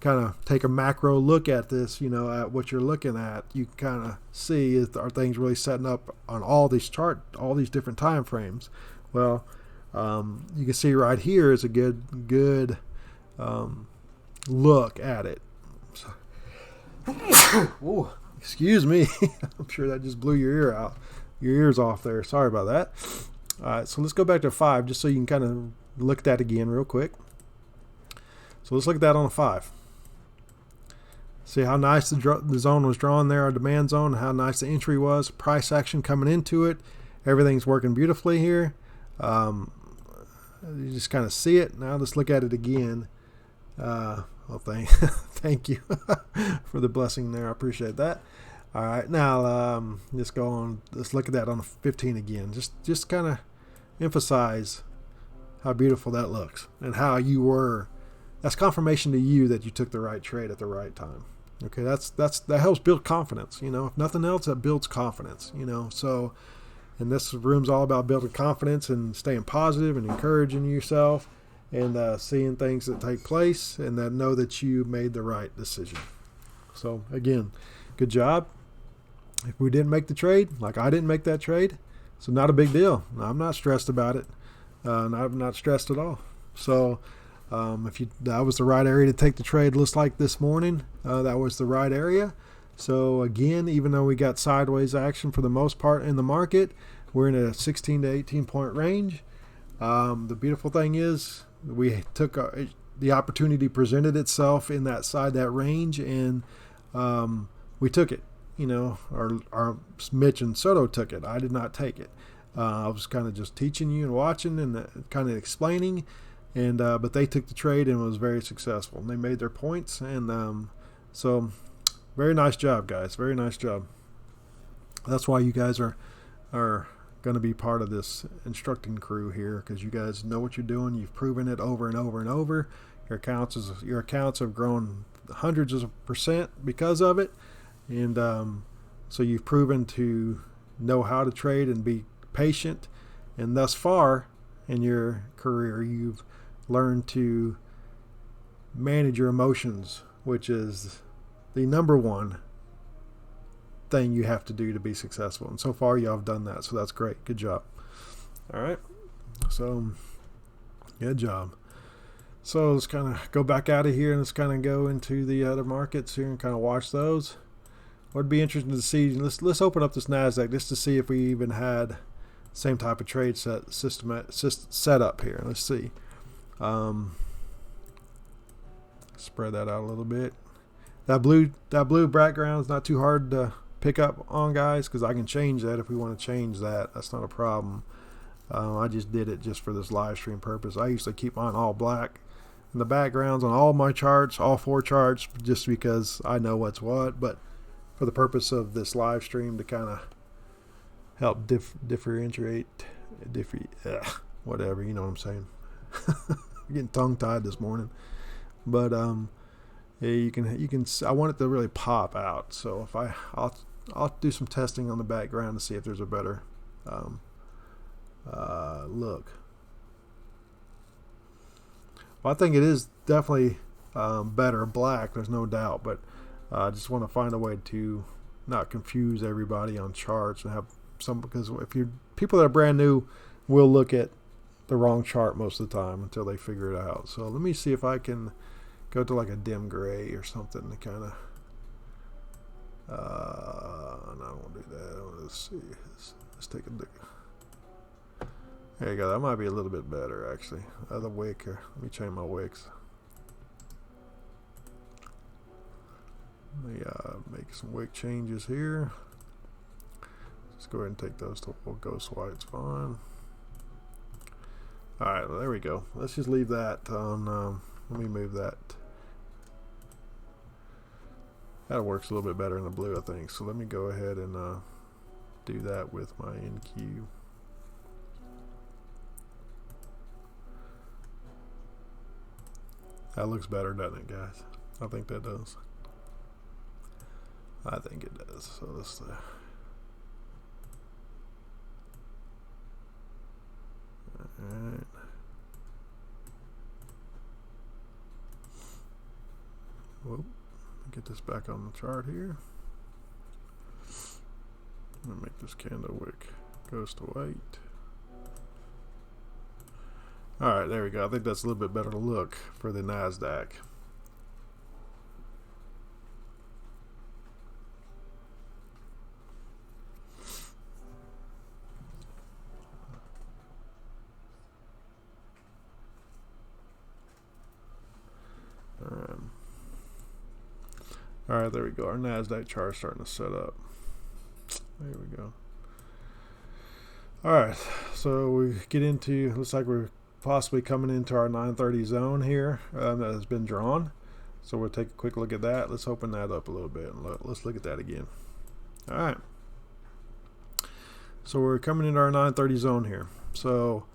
kind of take a macro look at this, at what you're looking at, you can kind of see are things really setting up on all these different time frames. Well, you can see right here is a good look at it. Ooh, excuse me. I'm sure that just blew your ears off there. Sorry about that. All right, so let's go back to 5 just so you can kind of look at that again real quick. So let's look at that on a 5. See how nice the zone was drawn there, our demand zone, how nice the entry was, price action coming into it. Everything's working beautifully here. You just kind of see it. Now let's look at it again. Thank you for the blessing there. I appreciate that. All right, now let's go on. Let's look at that on the 15 again. Just kind of emphasize how beautiful that looks and how you were. That's confirmation to you that you took the right trade at the right time. Okay, that helps build confidence. If nothing else, that builds confidence. So, and this room's all about building confidence and staying positive and encouraging yourself and seeing things that take place, and that know that you made the right decision. So again, good job. If we didn't make the trade, like I didn't make that trade, so not a big deal. I'm not stressed about it. I'm not stressed at all. So that was the right area to take the trade. Looks like this morning that was the right area. So again, even though we got sideways action for the most part in the market, we're in a 16 to 18 point range. The beautiful thing is we took the opportunity presented itself in that range, and we took it. Our Mitch and Soto took it. I did not take it. I was kind of just teaching you and watching and kind of explaining, and but they took the trade and was very successful. And they made their points, and so very nice job, guys. Very nice job. That's why you guys are going to be part of this instructing crew here, because you guys know what you're doing. You've proven it over and over and over. Your accounts have grown hundreds of % because of it, and so you've proven to know how to trade and be patient. And thus far in your career, you've learned to manage your emotions, which is the number one thing you have to do to be successful. And so far y'all have done that, so that's great. Good job. All right, so good job. So let's kind of go back out of here and let's kind of go into the other markets here and kind of watch those. What'd be interesting to see, let's open up this NASDAQ just to see if we even had same type of trade set up here. Let's see. Spread that out a little bit. That blue background is not too hard to pick up on, guys, because I can change that if we want to change that. That's not a problem. I just did it just for this live stream purpose. I usually keep mine all black in the backgrounds on all my charts, all 4 charts, just because I know what's what. But for the purpose of this live stream, to kind of help differentiate, whatever, you know what I'm saying. I'm getting tongue tied this morning, but yeah, you can. I want it to really pop out. So if I'll do some testing on the background to see if there's a better look. Well, I think it is definitely better black. There's no doubt, but I just want to find a way to not confuse everybody on charts and have some, because if you people that are brand new will look at the wrong chart most of the time until they figure it out. So let me see if I can go to like a dim gray or something to kind of no, I won't do that. Let's see. Let's take a look. There you go. That might be a little bit better actually. The wick here. Let me change my wicks. Let me make some wick changes here. Let's go ahead and take those to ghost white's fine. Alright, well, there we go. Let's just leave that on, let me move that. That works a little bit better in the blue, I think. So let me go ahead and do that with my NQ. That looks better, doesn't it, guys? I think that does. I think it does. So let's alright. Whoop. Get this back on the chart here. I'm gonna make this candle wick ghost white. Alright, there we go. I think that's a little bit better to look for the NASDAQ. Alright, there we go. Our NASDAQ chart starting to set up. There we go. Alright, so we get into, looks like we're possibly coming into our 930 zone here that has been drawn. So we'll take a quick look at that. Let's open that up a little bit and let's look at that again. Alright. So we're coming into our 930 zone here. So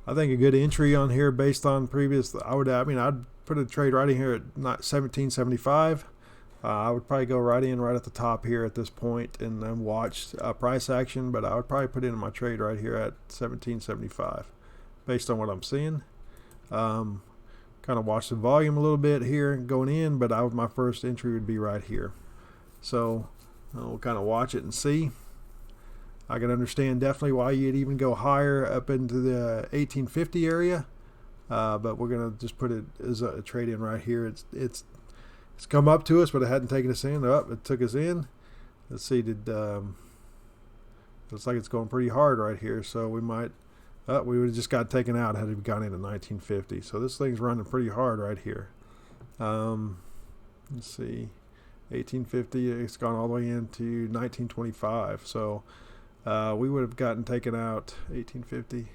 I think a good entry on here based on previous, I'd put a trade right in here at 1775. I would probably go right in right at the top here at this point and then watch price action, but I would probably put in my trade right here at 1775 based on what I'm seeing. Kind of watch the volume a little bit here going in, but my first entry would be right here. So we'll kind of watch it and see. I can understand definitely why you'd even go higher up into the 1850 area, but we're gonna just put it as a trade in right here. It's come up to us, but it hadn't taken us in. It took us in. Let's see, looks like it's going pretty hard right here, so we might, we would have just got taken out had it gone into 1950. So this thing's running pretty hard right here. Let's see, 1850, it's gone all the way into 1925. So we would have gotten taken out 1850.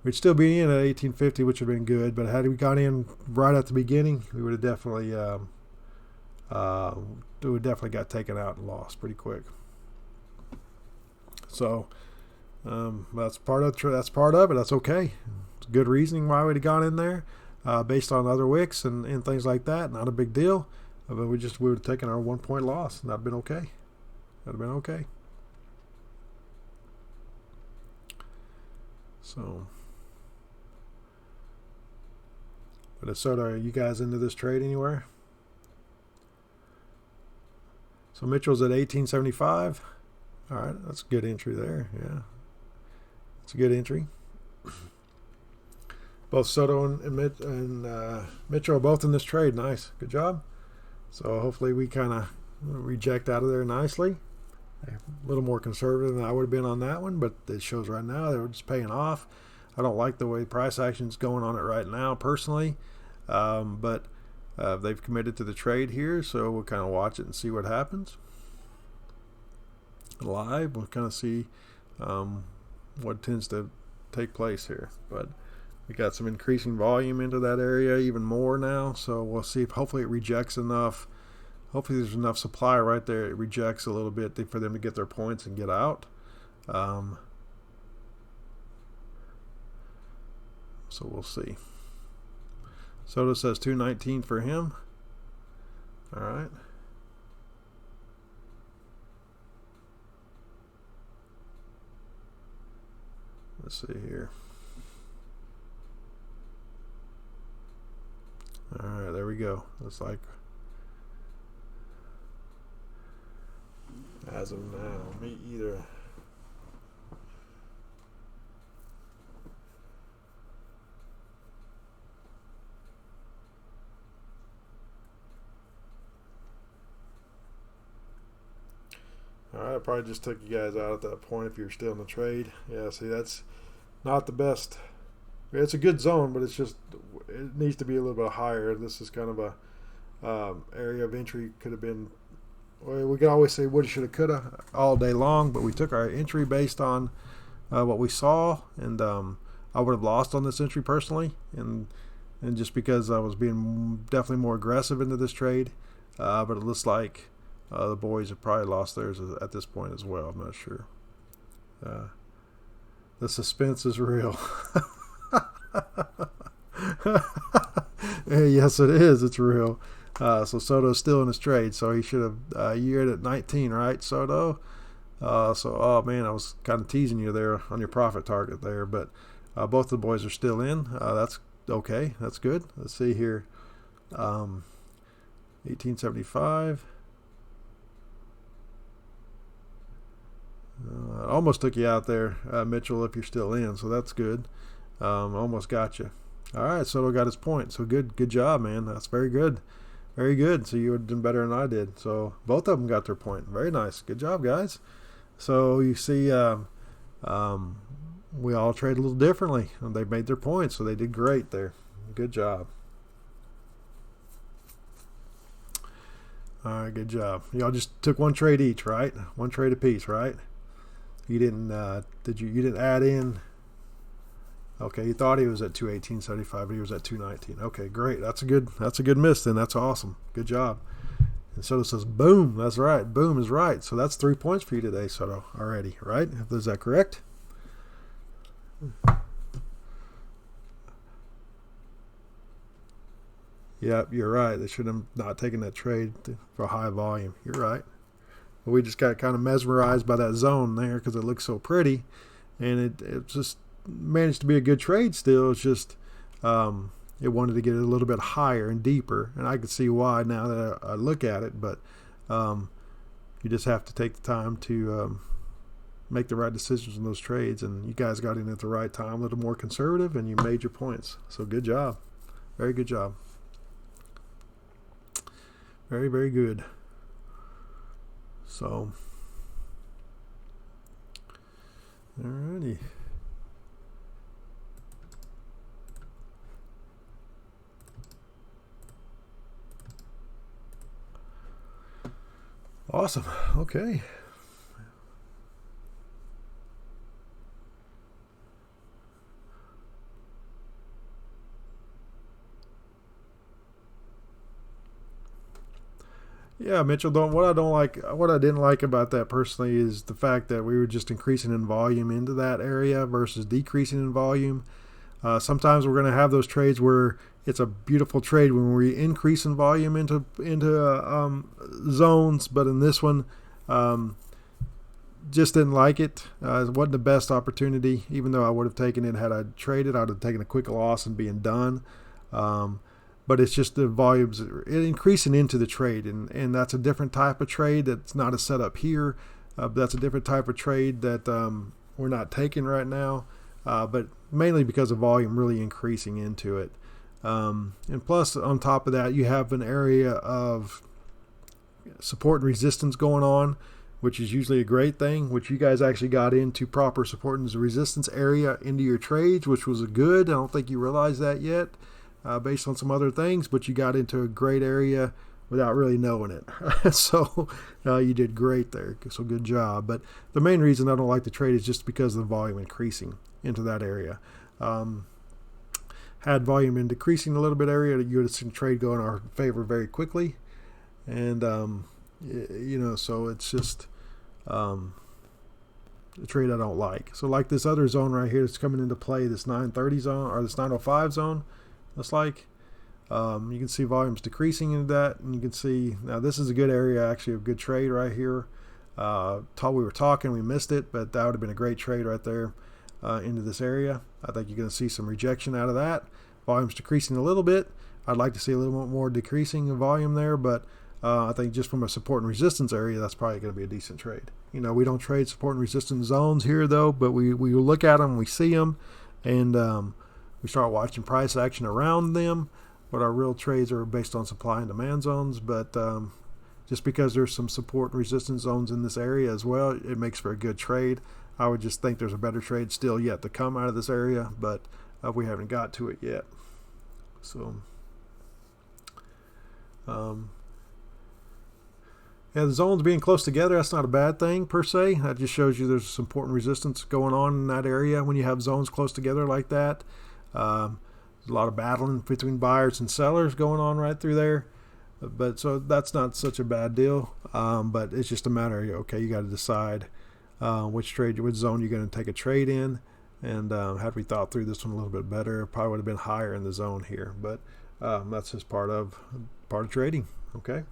We'd still be in at 1850, which would have been good, but had we gone in right at the beginning, we would have definitely got taken out and lost pretty quick. So that's part of it. That's okay. It's good reasoning why we'd have gone in there, based on other wicks and things like that. Not a big deal, but we would have taken our 1 point loss, and that'd been okay. That'd have been okay. So, but are you guys into this trade anywhere? So Mitchell's at 1875. All right, that's a good entry there. Yeah, that's a good entry. Both Soto and Mitchell are both in this trade. Nice, good job. So hopefully we kind of reject out of there nicely. A little more conservative than I would have been on that one, but it shows right now they were just paying off. I don't like the way price action's going on it right now personally, but they've committed to the trade here, so we'll kind of watch it and see what happens. Live, we'll kind of see what tends to take place here. But we got some increasing volume into that area even more now, so we'll see if hopefully it rejects enough. Hopefully there's enough supply right there. It rejects a little bit for them to get their points and get out. So we'll see. Soto says 219 for him. All right. Let's see here. All right, there we go. Looks like as of now, me either. Alright, I probably just took you guys out at that point if you're still in the trade. Yeah, see, that's not the best. It's a good zone, but it's just, it needs to be a little bit higher. This is kind of a area of entry. Could have been, well, we could always say woulda, shoulda, coulda all day long, but we took our entry based on what we saw, and I would have lost on this entry personally, and just because I was being definitely more aggressive into this trade, but it looks like the boys have probably lost theirs at this point as well. I'm not sure. The suspense is real. Yes, it is. It's real. So Soto's still in his trade, so he should have yeared at 19, right, Soto? Oh man, I was kind of teasing you there on your profit target there, but both the boys are still in. That's okay. That's good. Let's see here. 1875. Almost took you out there, Mitchell, if you're still in, so that's good. Almost got you. All right, Soto got his point. So good job, man. That's very good. Very good. So you would have done better than I did. So both of them got their point. Very nice. Good job, guys. So you see, we all trade a little differently. And they made their points, so they did great there. Good job. All right, good job. Y'all just took one trade each, right? One trade apiece, right? You didn't you didn't add in. Okay, you thought he was at 218.75, but he was at 219. Okay, great. That's a good miss then. That's awesome. Good job. And Soto says boom. That's right. Boom is right. So that's 3 points for you today, Soto, already, right? Is that correct? Yep, you're right. They should have not taken that trade for high volume. You're right. But we just got kind of mesmerized by that zone there because it looks so pretty, and it just managed to be a good trade still. It's just it wanted to get a little bit higher and deeper, and I can see why now that I look at it, but you just have to take the time to make the right decisions in those trades, and you guys got in at the right time, a little more conservative, and you made your points. So good job. Very good job. Very, very good. So, alrighty. Awesome. Okay. Yeah, Mitchell. What I didn't like about that personally is the fact that we were just increasing in volume into that area versus decreasing in volume. Sometimes we're going to have those trades where it's a beautiful trade when we increase in volume into zones, but in this one, just didn't like it. It wasn't the best opportunity. Even though I would have taken it had I traded, I would have taken a quick loss and being done. But it's just the volumes increasing into the trade, and that's a different type of trade that's not a setup here. That's a different type of trade that we're not taking right now, but mainly because of volume really increasing into it. And plus, on top of that, you have an area of support and resistance going on, which is usually a great thing, which you guys actually got into proper support and resistance area into your trades, which was good. I don't think you realize that yet. based on some other things, but you got into a great area without really knowing it. So you did great there. So good job. But the main reason I don't like the trade is just because of the volume increasing into that area. Had volume in decreasing a little bit area, you would have seen trade go in our favor very quickly. And, so it's just a trade I don't like. So like this other zone right here that's coming into play, this 930 zone or this 905 zone, looks like. You can see volumes decreasing into that, and you can see now this is a good area, actually a good trade right here. Thought we were talking, we missed it, but that would have been a great trade right there into this area. I think you're going to see some rejection out of that. Volume's decreasing a little bit. I'd like to see a little bit more decreasing in volume there, but I think just from a support and resistance area, that's probably going to be a decent trade. We don't trade support and resistance zones here though, but we look at them, we see them, and we start watching price action around them. But our real trades are based on supply and demand zones. But just because there's some support and resistance zones in this area as well, it makes for a good trade. I would just think there's a better trade still yet to come out of this area, but we haven't got to it yet. So, the zones being close together, that's not a bad thing per se. That just shows you there's some support and resistance going on in that area when you have zones close together like that. There's a lot of battling between buyers and sellers going on right through there. But so that's not such a bad deal. But it's just a matter of, okay, you got to decide which zone you're going to take a trade in. And had we thought through this one a little bit better, it probably would have been higher in the zone here. But that's just part of trading. Okay.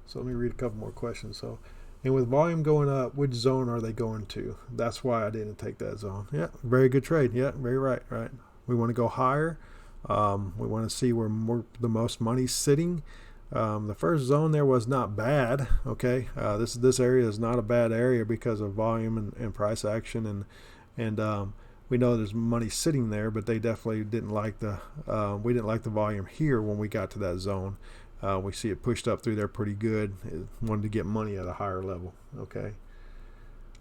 So let me read a couple more questions. So, and with volume going up, which zone are they going to? That's why I didn't take that zone. Yeah, very good trade. Yeah, very right. We want to go higher. We want to see where the most money's sitting. The first zone there was not bad. Okay, this area is not a bad area because of volume and price action, and we know there's money sitting there, but they definitely didn't like we didn't like the volume here when we got to that zone. We see it pushed up through there pretty good. It wanted to get money at a higher level. Okay,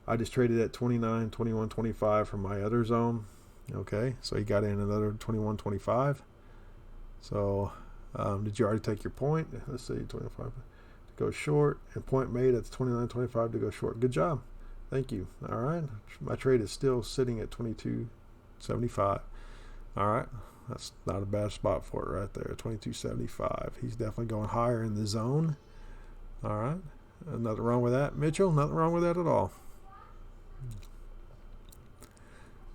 I just traded at 29, 21, 25 from my other zone. Okay, so you got in another 21.25. So did you already take your point? Let's see, 25 to go short, and point made at 29.25 to go short. Good job. Thank you. All right, my trade is still sitting at 22.75. All right, that's not a bad spot for it right there, 22.75. He's definitely going higher in the zone. All right, nothing wrong with that, Mitchell. Nothing wrong with that at all.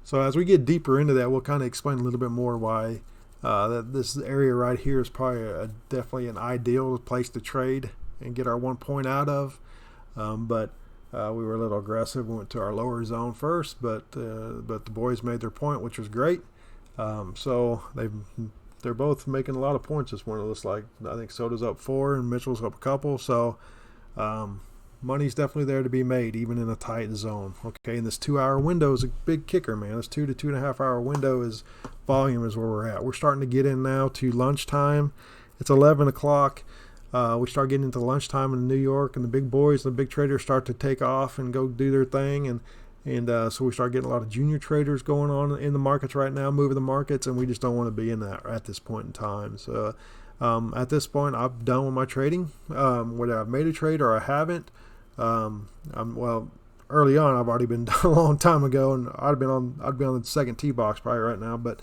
So as we get deeper into that, we'll kind of explain a little bit more why that this area right here is probably definitely an ideal place to trade and get our 1 point out of. But we were a little aggressive. We went to our lower zone first, but the boys made their point, which was great. So they're both making a lot of points this morning. It looks like I think Soda's up 4 and Mitchell's up a couple. So money's definitely there to be made, even in a tight zone. Okay, and this 2-hour window is a big kicker, man. This 2 to 2.5 hour window is volume is where we're at. We're starting to get in now to lunchtime. It's 11 o'clock. We start getting into lunchtime in New York, and the big boys and the big traders start to take off and go do their thing, and so we start getting a lot of junior traders going on in the markets right now, moving the markets, and we just don't want to be in that at this point in time. So at this point, I'm done with my trading. Whether I've made a trade or I haven't, early on, I've already been done a long time ago, and I'd be on the second tee box probably right now. But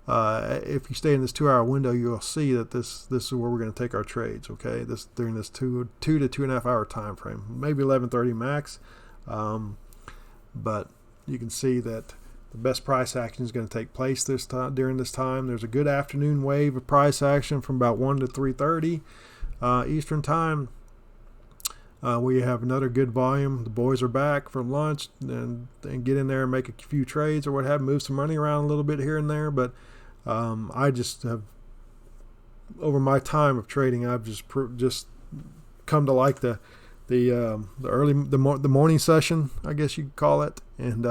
if you stay in this 2-hour window, you'll see that this is where we're going to take our trades. Okay, during this 2 to 2.5 hour time frame, maybe 11:30 max. But you can see that the best price action is going to take place during this time. There's a good afternoon wave of price action from about 1 to 3:30 Eastern time. We have another good volume. The boys are back from lunch and get in there and make a few trades or what have, move some money around a little bit here and there. But I just have, over my time of trading, I've just come to like the morning session, I guess you could call it, and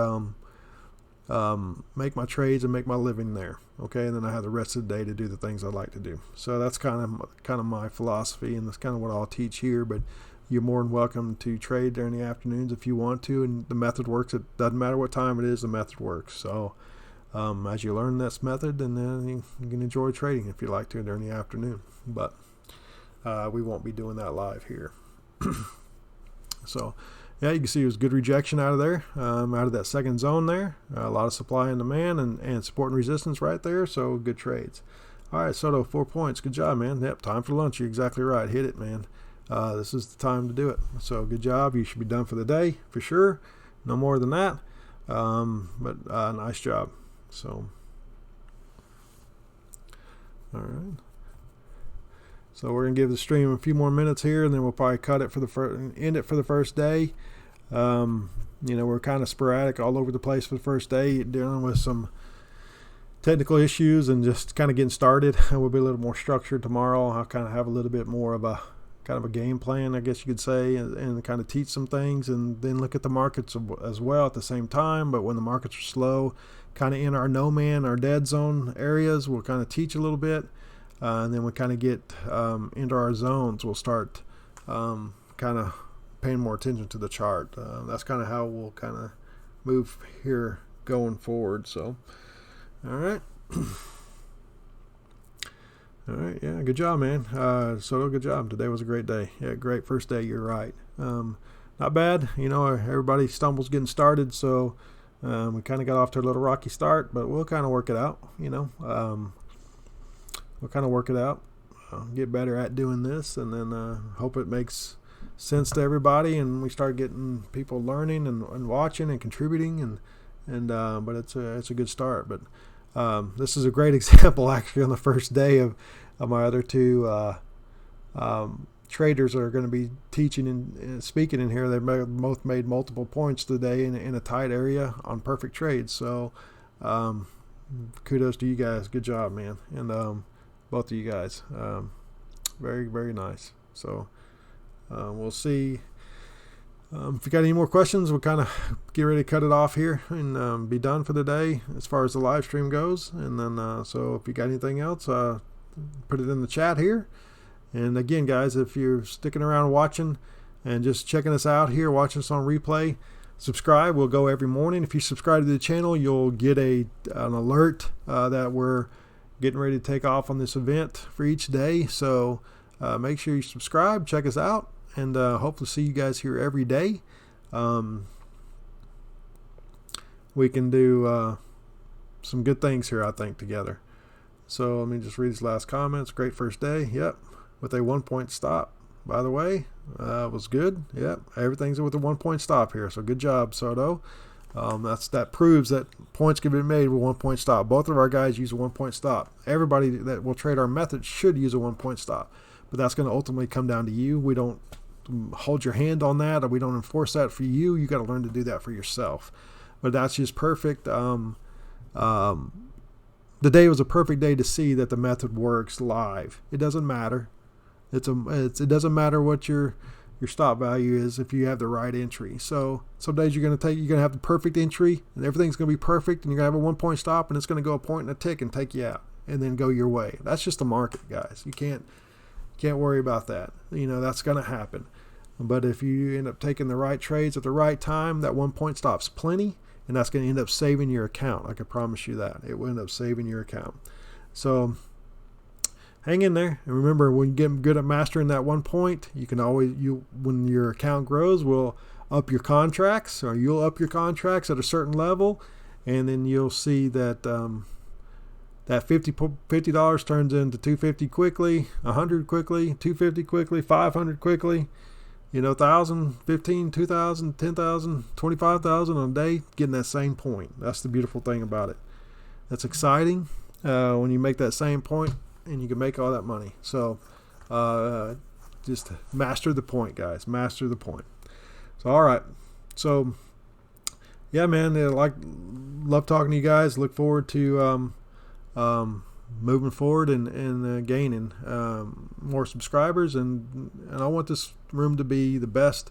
make my trades and make my living there. Okay, and then I have the rest of the day to do the things I like to do. So that's kind of my philosophy, and that's kind of what I'll teach here. But you're more than welcome to trade during the afternoons if you want to, and the method works. It doesn't matter what time it is, the method works. So as you learn this method, and then you can enjoy trading if you like to during the afternoon. But we won't be doing that live here. So yeah, you can see it was good rejection out of there, out of that second zone there. A lot of supply and demand, and support and resistance right there. So good trades. All right, Soto, 4 points. Good job, man. Yep, time for lunch. You're exactly right. Hit it, man. This is the time to do it. So good job. You should be done for the day for sure. No more than that. But nice job. So, all right. So we're gonna give the stream a few more minutes here, and then we'll probably cut it for the end it for the first day. We're kind of sporadic all over the place for the first day, dealing with some technical issues and just kind of getting started. We'll be a little more structured tomorrow. I'll kind of have a little bit more of a kind of a game plan, I guess you could say, and kind of teach some things, and then look at the markets as well at the same time. But when the markets are slow, kind of in our no man, our dead zone areas, we'll kind of teach a little bit, and then we kind of get into our zones. We'll start kind of paying more attention to the chart. That's kind of how we'll kind of move here going forward. So, all right. All right, yeah, good job, man. Soto, good job. Today was a great day. Yeah, great first day. You're right. Not bad. Everybody stumbles getting started, so we kind of got off to a little rocky start, but we'll kind of work it out. We'll kind of work it out, get better at doing this, and then hope it makes sense to everybody, and we start getting people learning and watching and contributing, but it's a good start. But this is a great example, actually, on the first day of my other two traders that are going to be teaching and speaking in here. They've both made multiple points today in a tight area on perfect trades. So kudos to you guys. Good job, man. And both of you guys. Very, very nice. So we'll see. If you got any more questions, we'll kind of get ready to cut it off here and be done for the day as far as the live stream goes. And then, so if you got anything else, put it in the chat here. And again, guys, if you're sticking around watching and just checking us out here, watching us on replay, subscribe. We'll go every morning. If you subscribe to the channel, you'll get an alert that we're getting ready to take off on this event for each day. So make sure you subscribe, check us out. And hopefully see you guys here every day. We can do some good things here, I think, together. So let me just read his last comments. Great first day. Yep. With a 1 point stop, by the way. Was good. Yep. Everything's with a 1 point stop here. So good job, Soto. That proves that points can be made with 1 point stop. Both of our guys use a 1 point stop. Everybody that will trade our method should use a 1 point stop. But that's going to ultimately come down to you. We don't hold your hand on that, or we don't enforce that for you. You got to learn to do that for yourself. But that's just perfect. The day was a perfect day to see that the method works live. It doesn't matter. It doesn't matter what your stop value is if you have the right entry. So some days you're going to have the perfect entry and everything's going to be perfect, and you're going to have a 1 point stop, and it's going to go a point and a tick and take you out and then go your way. That's just the market, guys. You can't worry about that. That's going to happen. But if you end up taking the right trades at the right time, that 1 point stop's plenty, and that's going to end up saving your account. I can promise you that. It will end up saving your account. So hang in there. And remember, when you get good at mastering that 1 point, you can always, when your account grows, we'll up your contracts, or you'll up your contracts at a certain level, and then you'll see that that $50 turns into $250 quickly, $100 quickly, $250 quickly, $500 quickly, $1,000, $15,000, $2,000, $10,000, $25,000 on a day, getting that same point. That's the beautiful thing about it. That's exciting when you make that same point and you can make all that money. So just master the point, guys. Master the point. So, all right. So, yeah, man, love talking to you guys. Look forward to moving forward and gaining more subscribers, and I want this room to be the best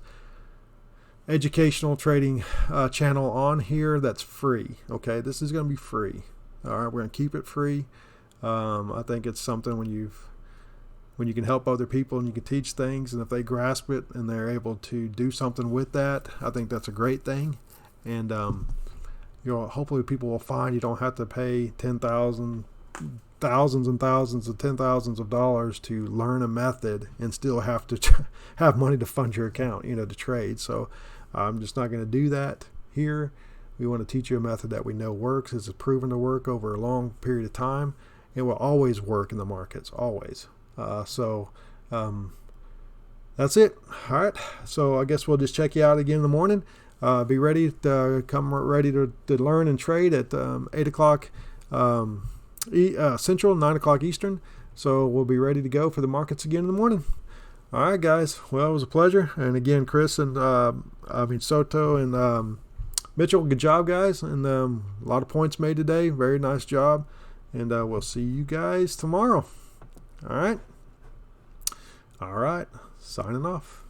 educational trading channel on here that's free. Okay, this is going to be free. All right, we're going to keep it free. I think it's something when you can help other people and you can teach things, and if they grasp it and they're able to do something with that, I think that's a great thing. And hopefully people will find you don't have to pay thousands and thousands of $10,000s to learn a method and still have to have money to fund your account, to trade. So I'm just not going to do that here. We want to teach you a method that we know works. It's proven to work over a long period of time. It will always work in the markets, always. That's it. All right. So I guess we'll just check you out again in the morning. Be ready to come ready to learn and trade at 8 o'clock Central, 9 o'clock Eastern. So we'll be ready to go for the markets again in the morning. All right, guys. Well, it was a pleasure. And again, Chris and Soto and Mitchell, good job, guys. And a lot of points made today. Very nice job. And we'll see you guys tomorrow. All right. Signing off.